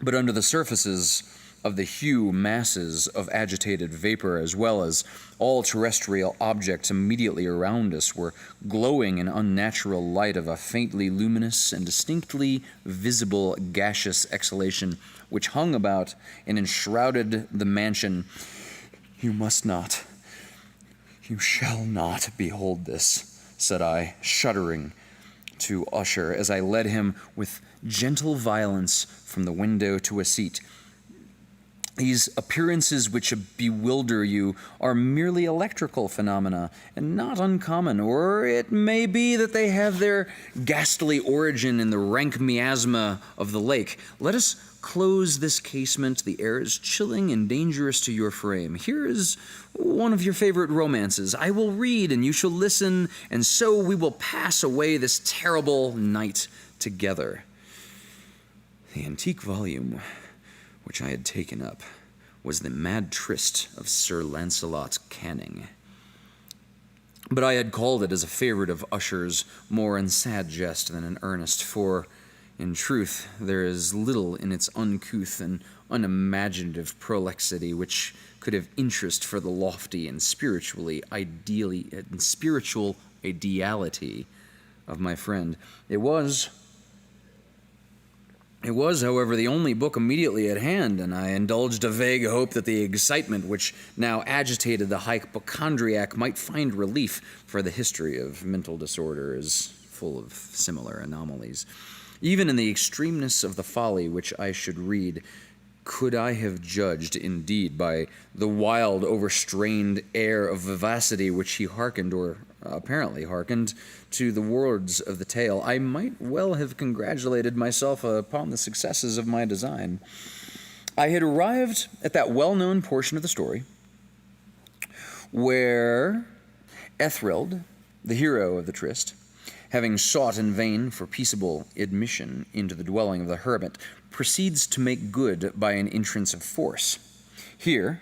But under the surfaces of the huge masses of agitated vapor, as well as all terrestrial objects immediately around us, were glowing an unnatural light of a faintly luminous and distinctly visible gaseous exhalation which hung about and enshrouded the mansion. "You must not, you shall not behold this," said I, shuddering, to Usher as I led him with gentle violence from the window to a seat. These appearances which bewilder you are merely electrical phenomena, and not uncommon, or it may be that they have their ghastly origin in the rank miasma of the lake. Let us close this casement. The air is chilling and dangerous to your frame. Here is one of your favorite romances. I will read, and you shall listen, and so we will pass away this terrible night together. The antique volume which I had taken up was the Mad Tryst of Sir Lancelot Canning. But I had called it as a favorite of Usher's, more in sad jest than in earnest, for, in truth, there is little in its uncouth and unimaginative prolixity which could have interest for the lofty and spiritual ideality of my friend. It was, however, the only book immediately at hand, and I indulged a vague hope that the excitement which now agitated the hypochondriac might find relief, for the history of mental disorder is full of similar anomalies. Even in the extremeness of the folly which I should read, could I have judged, indeed, by the wild, overstrained air of vivacity which he hearkened, or apparently hearkened, to the words of the tale, I might well have congratulated myself upon the successes of my design. I had arrived at that well-known portion of the story where Ethelred, the hero of the tryst, having sought in vain for peaceable admission into the dwelling of the hermit, proceeds to make good by an entrance of force. Here,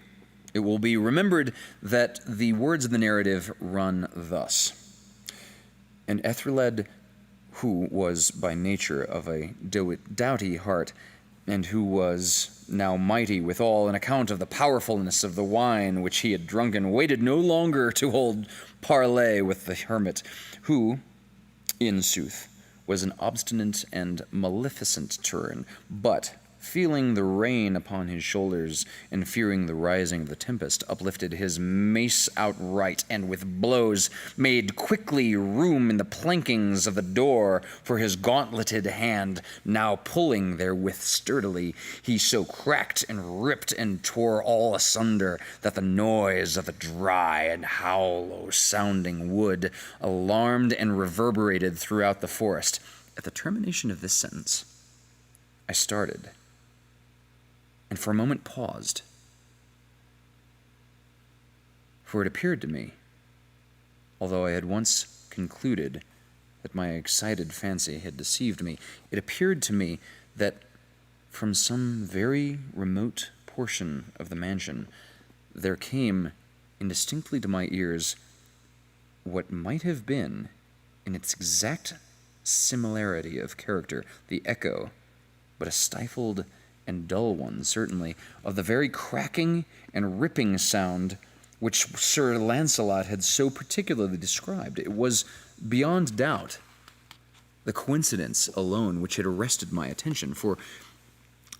it will be remembered that the words of the narrative run thus. And Ethelred, who was by nature of a doughty heart, and who was now mighty withal on account of the powerfulness of the wine which he had drunken, waited no longer to hold parley with the hermit, who, in sooth, was an obstinate and maleficent turn, but, feeling the rain upon his shoulders and fearing the rising of the tempest, uplifted his mace outright, and with blows made quickly room in the plankings of the door for his gauntleted hand, now pulling therewith sturdily. He so cracked and ripped and tore all asunder that the noise of the dry and hollow-sounding wood alarmed and reverberated throughout the forest. At the termination of this sentence, I started, and for a moment paused, for it appeared to me, although I had once concluded that my excited fancy had deceived me, it appeared to me that from some very remote portion of the mansion there came indistinctly to my ears what might have been, in its exact similarity of character, the echo, but a stifled and dull one, certainly, of the very cracking and ripping sound which Sir Lancelot had so particularly described. It was, beyond doubt, the coincidence alone which had arrested my attention, for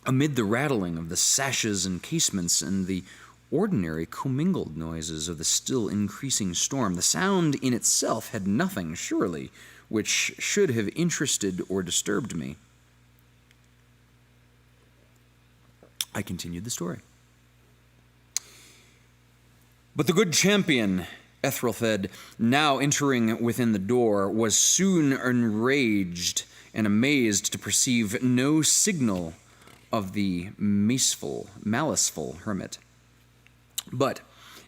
amid the rattling of the sashes and casements and the ordinary commingled noises of the still increasing storm, the sound in itself had nothing, surely, which should have interested or disturbed me. I continued the story. But the good champion, Ethelred, now entering within the door, was soon enraged and amazed to perceive no signal of the maliceful hermit, but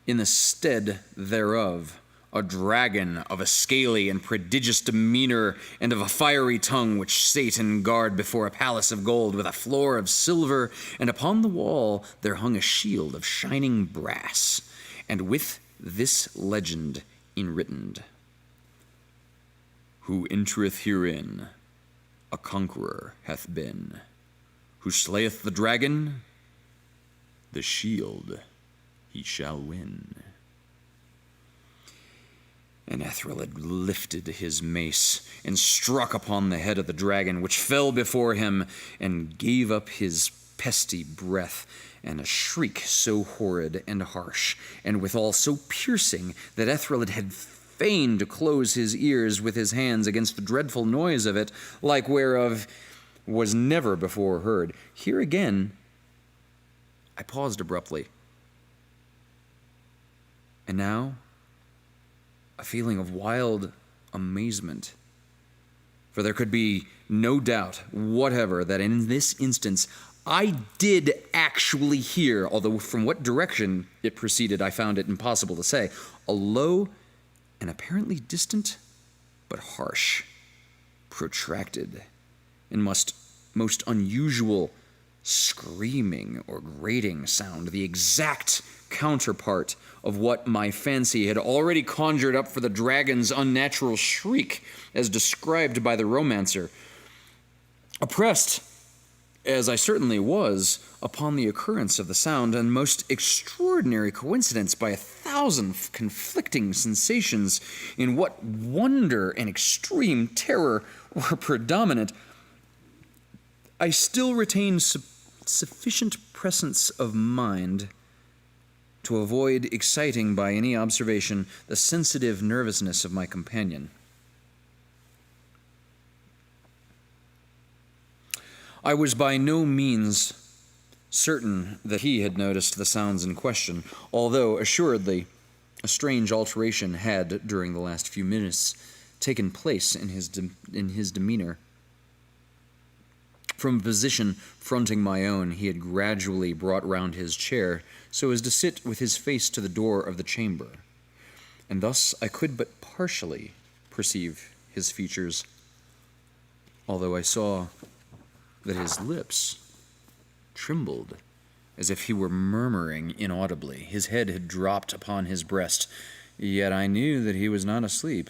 in the stead thereof a dragon of a scaly and prodigious demeanor and of a fiery tongue, which sate in guard before a palace of gold with a floor of silver, and upon the wall there hung a shield of shining brass, and with this legend enwritten: Who entereth herein a conqueror hath been. Who slayeth the dragon, the shield he shall win. And Ethelred lifted his mace and struck upon the head of the dragon, which fell before him and gave up his pesty breath, and a shriek so horrid and harsh, and withal so piercing, that Ethelred had fain to close his ears with his hands against the dreadful noise of it, like whereof was never before heard. Here again, I paused abruptly. And now, a feeling of wild amazement. For there could be no doubt whatever that in this instance I did actually hear, although from what direction it proceeded I found it impossible to say, a low and apparently distant but harsh, protracted, and most unusual screaming or grating sound, the exact counterpart of what my fancy had already conjured up for the dragon's unnatural shriek, as described by the romancer. Oppressed, as I certainly was, upon the occurrence of the sound and most extraordinary coincidence by 1,000 conflicting sensations, in what wonder and extreme terror were predominant, I still retained sufficient presence of mind to avoid exciting by any observation the sensitive nervousness of my companion. I was by no means certain that he had noticed the sounds in question, although assuredly a strange alteration had, during the last few minutes, taken place in his demeanor. From a position fronting my own, he had gradually brought round his chair so as to sit with his face to the door of the chamber, and thus I could but partially perceive his features, although I saw that his lips trembled as if he were murmuring inaudibly. His head had dropped upon his breast, yet I knew that he was not asleep,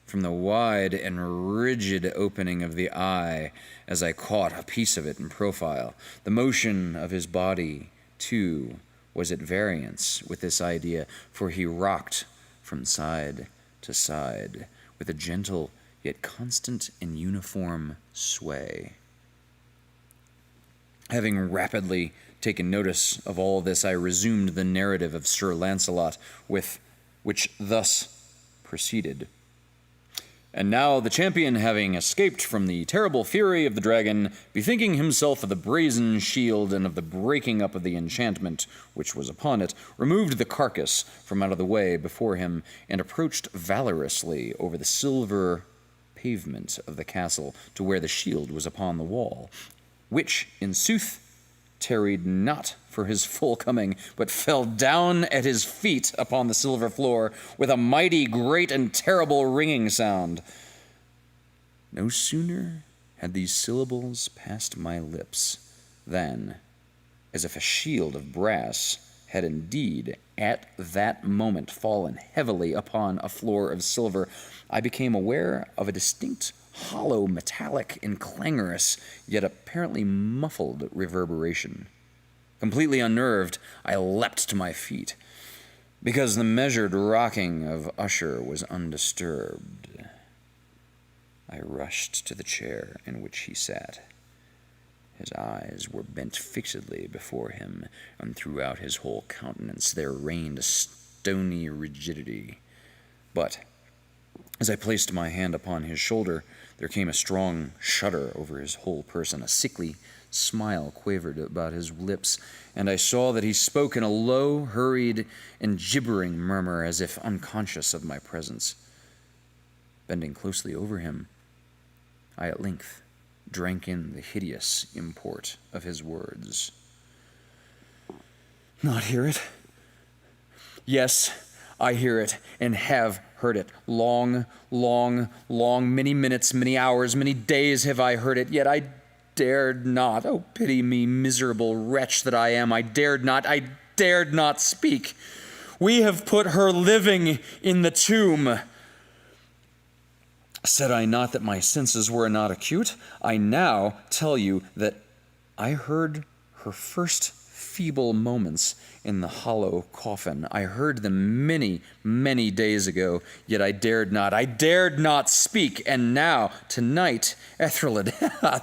from the wide and rigid opening of the eye as I caught a piece of it in profile. The motion of his body, too, was at variance with this idea, for he rocked from side to side with a gentle yet constant and uniform sway. Having rapidly taken notice of all this, I resumed the narrative of Sir Lancelot, which thus proceeded. And now the champion, having escaped from the terrible fury of the dragon, bethinking himself of the brazen shield and of the breaking up of the enchantment which was upon it, removed the carcass from out of the way before him, and approached valorously over the silver pavement of the castle to where the shield was upon the wall, which, in sooth, tarried not for his full coming, but fell down at his feet upon the silver floor with a mighty, great, and terrible ringing sound. No sooner had these syllables passed my lips than, as if a shield of brass had indeed at that moment fallen heavily upon a floor of silver, I became aware of a distinct hollow, metallic, and clangorous, yet apparently muffled reverberation. Completely unnerved, I leapt to my feet, because the measured rocking of Usher was undisturbed. I rushed to the chair in which he sat. His eyes were bent fixedly before him, and throughout his whole countenance there reigned a stony rigidity. But as I placed my hand upon his shoulder, there came a strong shudder over his whole person. A sickly smile quavered about his lips, and I saw that he spoke in a low, hurried, and gibbering murmur, as if unconscious of my presence. Bending closely over him, I at length drank in the hideous import of his words. Not hear it? Yes, I hear it, and have heard it. Long, many minutes, many hours, many days have I heard it, yet I dared not. Oh, pity me, miserable wretch that I am. I dared not speak. We have put her living in the tomb. Said I not that my senses were not acute? I now tell you that I heard her first feeble moments in the hollow coffin. I heard them many days ago, yet I dared not speak. And now, tonight, Ethelred,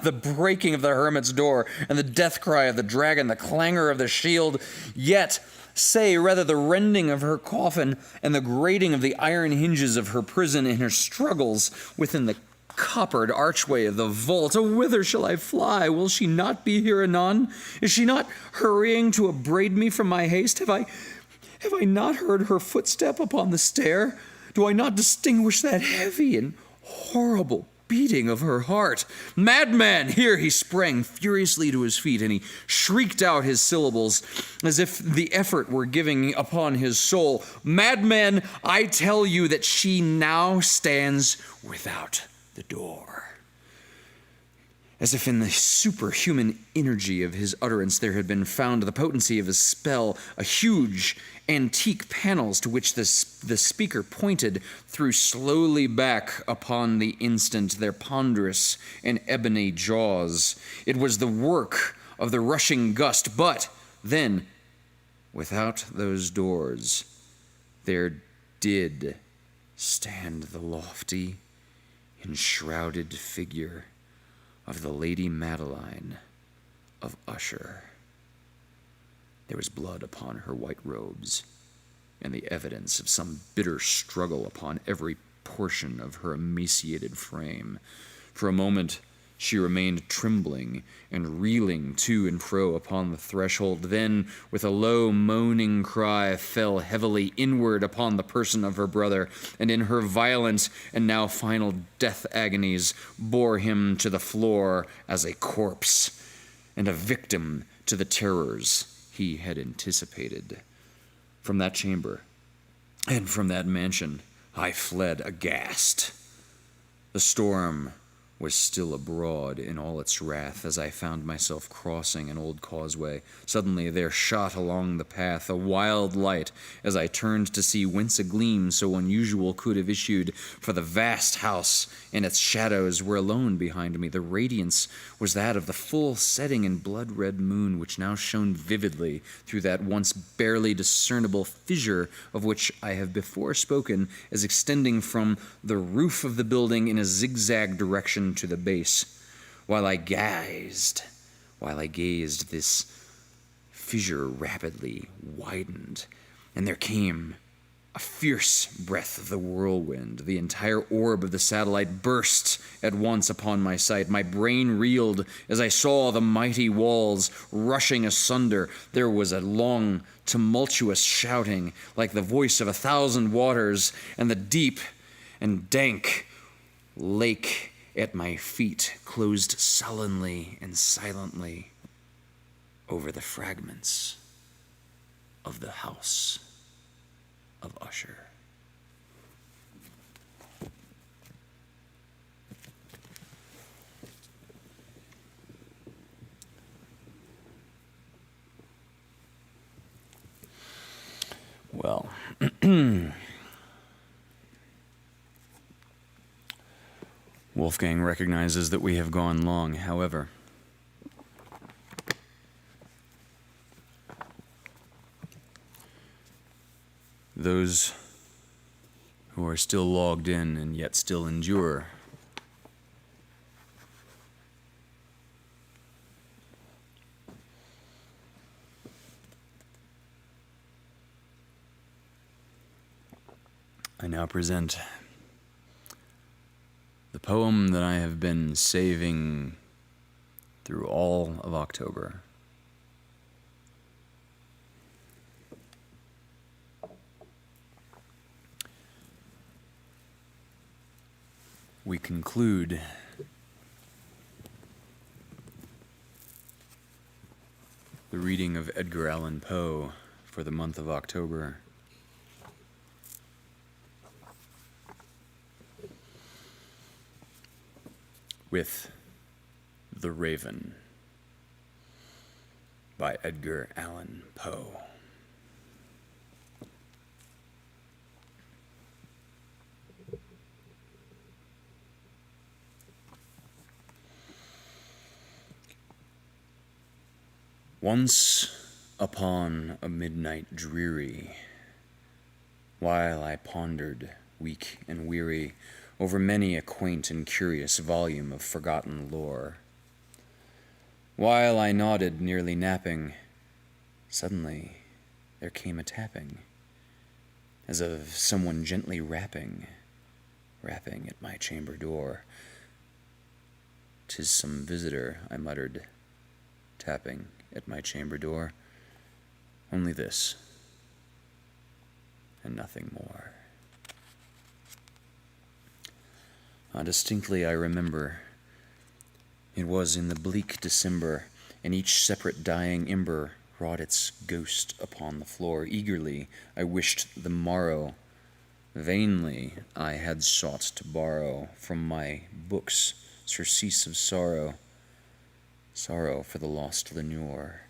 the breaking of the hermit's door, and the death cry of the dragon, the clangor of the shield, yet Say, rather, the rending of her coffin and the grating of the iron hinges of her prison in her struggles within the coppered archway of the vault. Oh, whither shall I fly? Will she not be here anon? Is she not hurrying to upbraid me for my haste? Have I not heard her footstep upon the stair? Do I not distinguish that heavy and horrible beating of her heart? Madman! Here he sprang furiously to his feet, and he shrieked out his syllables as if the effort were giving upon his soul. Madman, I tell you that she now stands without the door. As if in the superhuman energy of his utterance there had been found the potency of his spell, a huge antique panels to which the speaker pointed threw slowly back upon the instant their ponderous and ebony jaws. It was the work of the rushing gust, but then, without those doors, there did stand the lofty, enshrouded figure of the Lady Madeline of Usher. There was blood upon her white robes, and the evidence of some bitter struggle upon every portion of her emaciated frame. For a moment she remained trembling and reeling to and fro upon the threshold, then, with a low moaning cry, fell heavily inward upon the person of her brother, and in her violent and now final death agonies bore him to the floor as a corpse, and a victim to the terrors he had anticipated. From that chamber, and from that mansion, I fled aghast. The storm was still abroad in all its wrath as I found myself crossing an old causeway. Suddenly there shot along the path a wild light as I turned to see whence a gleam so unusual could have issued, for the vast house and its shadows were alone behind me. The radiance was that of the full setting and blood-red moon, which now shone vividly through that once barely discernible fissure of which I have before spoken, as extending from the roof of the building in a zigzag direction to the base. While I gazed, this fissure rapidly widened, and there came a fierce breath of the whirlwind. The entire orb of the satellite burst at once upon my sight. My brain reeled as I saw the mighty walls rushing asunder. There was a long, tumultuous shouting, like the voice of 1,000 waters, and the deep and dank lake at my feet closed sullenly and silently over the fragments of the house of Usher. Well, Wolfgang recognizes that we have gone long. However, those who are still logged in and yet still endure I now present the poem that I have been saving through all of October. We conclude the reading of Edgar Allan Poe for the month of October with The Raven by Edgar Allan Poe. Once upon a midnight dreary, while I pondered, weak and weary, over many a quaint and curious volume of forgotten lore, while I nodded, nearly napping, suddenly there came a tapping, as of someone gently rapping at my chamber door. "'Tis some visitor," I muttered, tapping at my chamber door. "Only this, and nothing more." Distinctly I remember, it was in the bleak December, and each separate dying ember wrought its ghost upon the floor. Eagerly I wished the morrow. Vainly I had sought to borrow from my books surcease of sorrow, sorrow for the lost Lenore,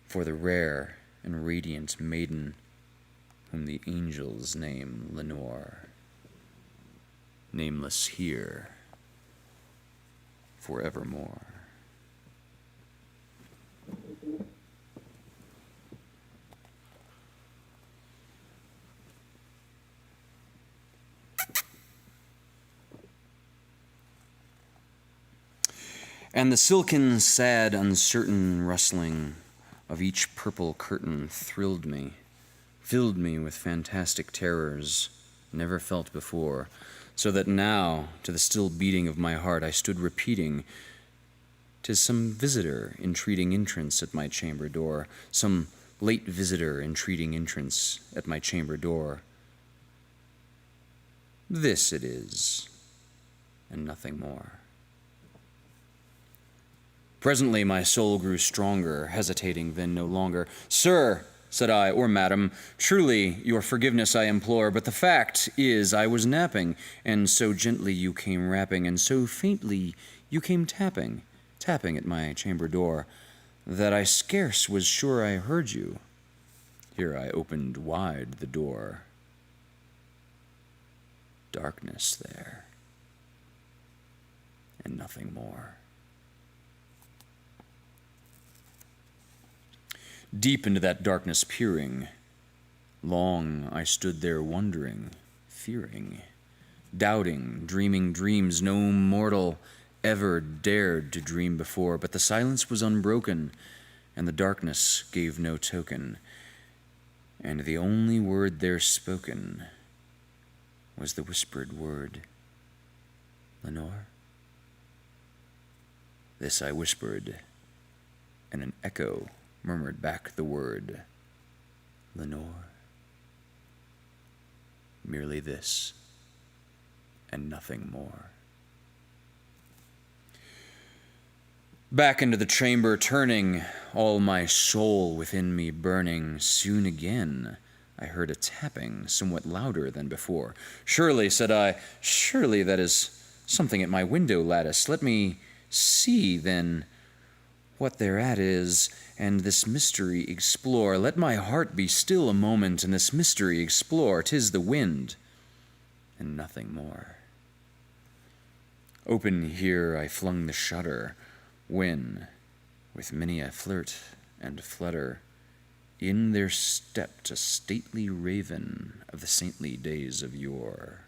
for the rare and radiant maiden whom the angels name Lenore, nameless here forevermore. And the silken, sad, uncertain rustling of each purple curtain thrilled me, filled me with fantastic terrors never felt before, so that now, to the still beating of my heart, I stood repeating, "'Tis some visitor entreating entrance at my chamber door, some late visitor entreating entrance at my chamber door. This it is, and nothing more." Presently my soul grew stronger, hesitating then no longer. "Sir," said I, "or madam, truly your forgiveness I implore, but the fact is I was napping, and so gently you came rapping, and so faintly you came tapping at my chamber door, that I scarce was sure I heard you." Here I opened wide the door. Darkness there, and nothing more. Deep into that darkness peering, long I stood there wondering, fearing, doubting, dreaming dreams no mortal ever dared to dream before. But the silence was unbroken, and the darkness gave no token, and the only word there spoken was the whispered word, "Lenore?" This I whispered, and an echo murmured back the word, "Lenore." Merely this, and nothing more. Back into the chamber turning, all my soul within me burning, soon again I heard a tapping somewhat louder than before. "Surely," said I, "surely that is something at my window lattice. Let me see, then, what thereat is, and this mystery explore. Let my heart be still a moment, and this mystery explore. 'Tis the wind, and nothing more." Open here I flung the shutter, when, with many a flirt and flutter, in there stepped a stately raven of the saintly days of yore.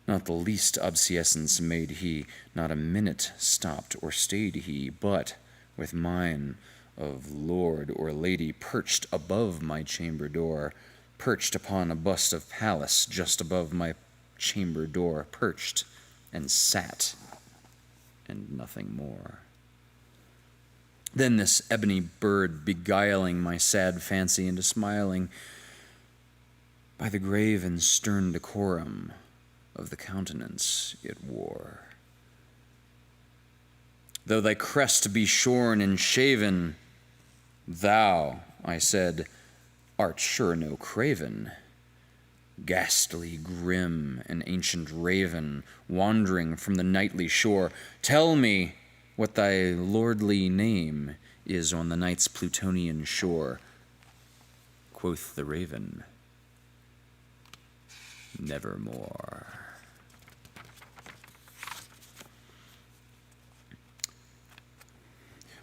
Not the least obseisance made he, not a minute stopped or stayed he, but, with mine of lord or lady perched above my chamber door, perched upon a bust of Pallas just above my chamber door, perched and sat, and nothing more. Then this ebony bird beguiling my sad fancy into smiling, by the grave and stern decorum of the countenance it wore. "Though thy crest be shorn and shaven, thou," I said, "art sure no craven, ghastly, grim, an ancient raven, wandering from the nightly shore. Tell me what thy lordly name is on the night's Plutonian shore." Quoth the raven, "Nevermore."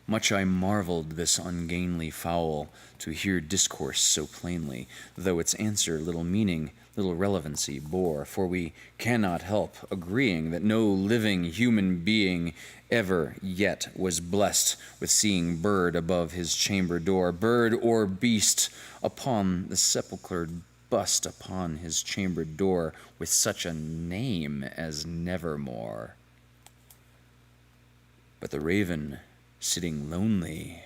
Much I marveled this ungainly fowl to hear discourse so plainly, though its answer little meaning, little relevancy bore, for we cannot help agreeing that no living human being ever yet was blessed with seeing bird above his chamber door, bird or beast upon the sepulchred bust upon his chamber door, with such a name as Nevermore. But the raven, sitting lonely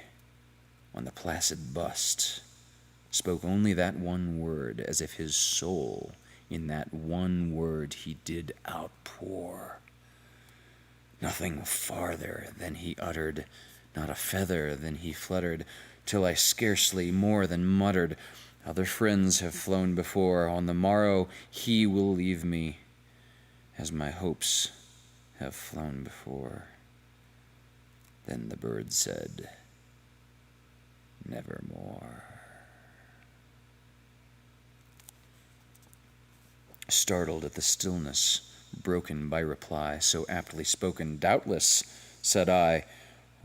on the placid bust, spoke only that one word, as if his soul in that one word he did outpour. Nothing farther than he uttered, not a feather than he fluttered, till I scarcely more than muttered, other friends have flown before, on the morrow he will leave me, as my hopes have flown before. Then the bird said, Nevermore. Startled at the stillness, broken by reply so aptly spoken, doubtless, said I,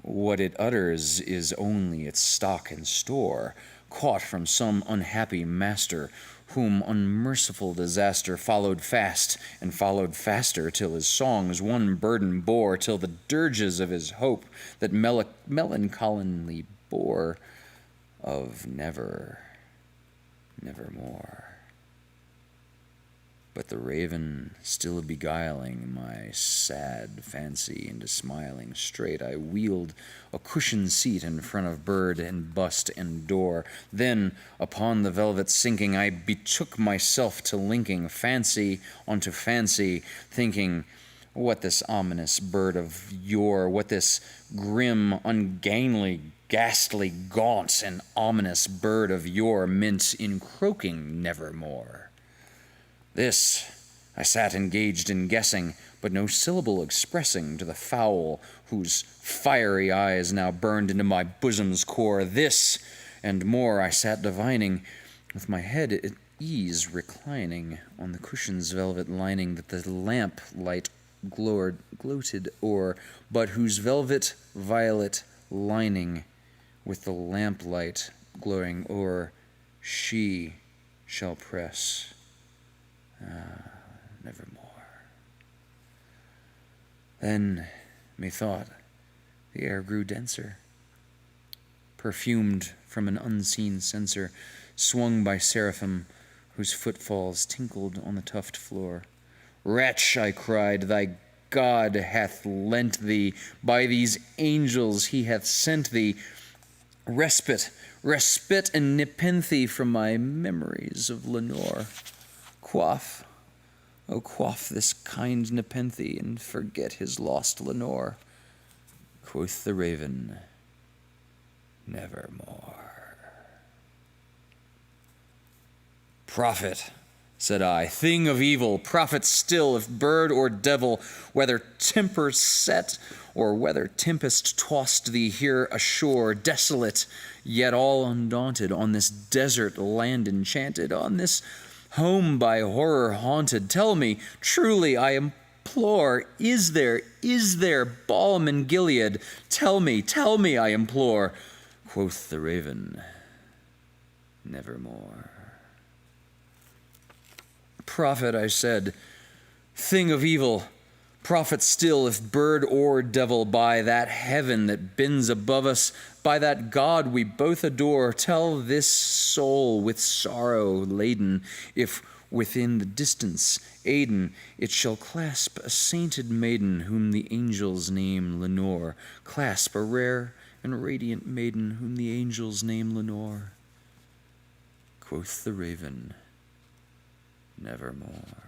what it utters is only its stock and store, caught from some unhappy master, whom unmerciful disaster followed fast and followed faster, till his songs one burden bore, till the dirges of his hope that melancholy bore of nevermore. But the raven still beguiling my sad fancy into smiling straight, I wheeled a cushioned seat in front of bird and bust and door. Then, upon the velvet sinking, I betook myself to linking fancy onto fancy, thinking what this ominous bird of yore, what this grim, ungainly, ghastly, gaunt, and ominous bird of yore meant in croaking nevermore. This I sat engaged in guessing, but no syllable expressing to the fowl whose fiery eyes now burned into my bosom's core. This and more I sat divining, with my head at ease reclining on the cushion's velvet lining that the lamp light gloated o'er, but whose velvet violet lining with the lamplight glowing o'er she shall press. Nevermore. Then, methought, the air grew denser, perfumed from an unseen censer, swung by seraphim whose footfalls tinkled on the tufted floor. Wretch, I cried, thy God hath lent thee, by these angels he hath sent thee, respite and nepenthe from my memories of Lenore. Quaff, oh quaff this kind nepenthe, and forget his lost Lenore. Quoth the raven, Nevermore. Prophet, said I, thing of evil, prophet still, if bird or devil, whether temper set or whether tempest tossed thee here ashore, desolate, yet all undaunted, on this desert land enchanted, on this home by horror haunted. Tell me, truly I implore, is there balm in Gilead? Tell me, I implore. Quoth the raven, Nevermore. Prophet, I said, thing of evil, prophet still, if bird or devil, by that heaven that bends above us, by that God we both adore, tell this soul with sorrow laden, if within the distance Aden it shall clasp a sainted maiden whom the angels name Lenore, clasp a rare and radiant maiden whom the angels name Lenore. Quoth the raven, Nevermore.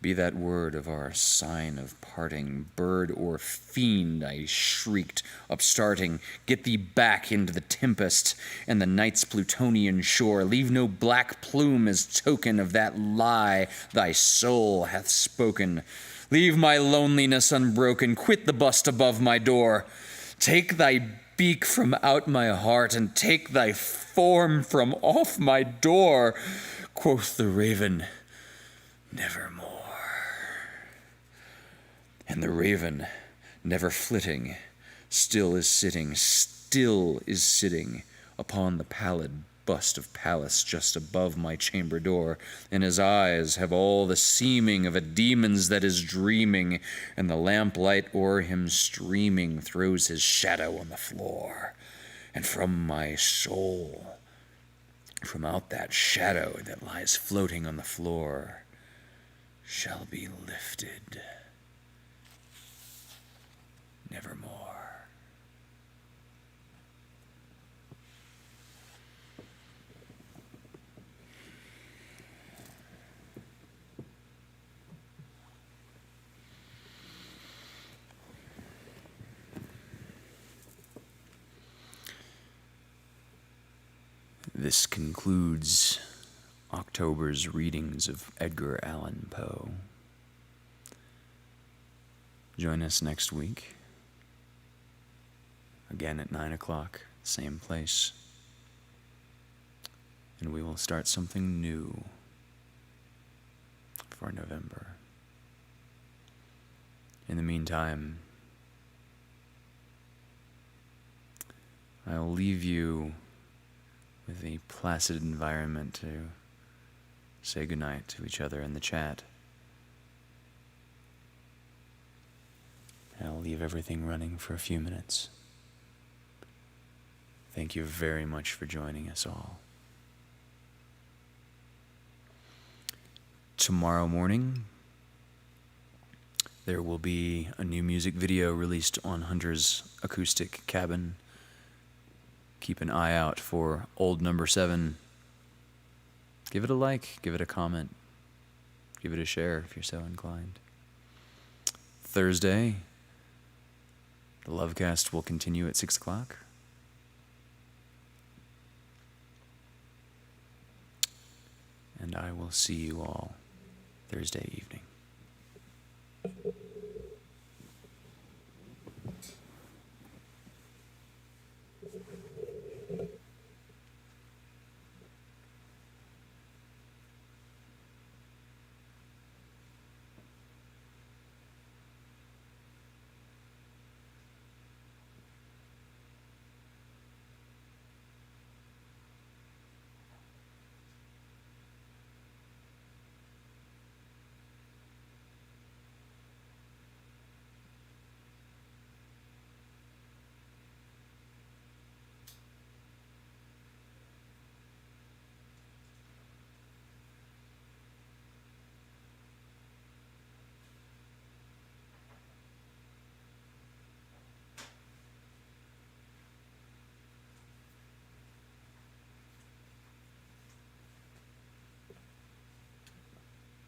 Be that word of our sign of parting, bird or fiend, I shrieked, upstarting, get thee back into the tempest and the night's Plutonian shore. Leave no black plume as token of that lie thy soul hath spoken. Leave my loneliness unbroken, quit the bust above my door. Take thy beak from out my heart, and take thy form from off my door. Quoth the raven, Nevermore. And the raven, never flitting, still is sitting upon the pallid bust of Pallas just above my chamber door, and his eyes have all the seeming of a demon's that is dreaming, and the lamplight o'er him streaming throws his shadow on the floor, and from my soul, from out that shadow that lies floating on the floor, shall be lifted nevermore. This concludes October's readings of Edgar Allan Poe. Join us next week, again at 9 o'clock, same place, and we will start something new for November. In the meantime, I'll leave you with a placid environment to say goodnight to each other in the chat. I'll leave everything running for a few minutes. Thank you very much for joining us all. Tomorrow morning, there will be a new music video released on Hunter's Acoustic Cabin. Keep an eye out for Old Number 7. Give it a like, give it a comment, give it a share if you're so inclined. Thursday, the Lovecast will continue at 6 o'clock. And I will see you all Thursday evening.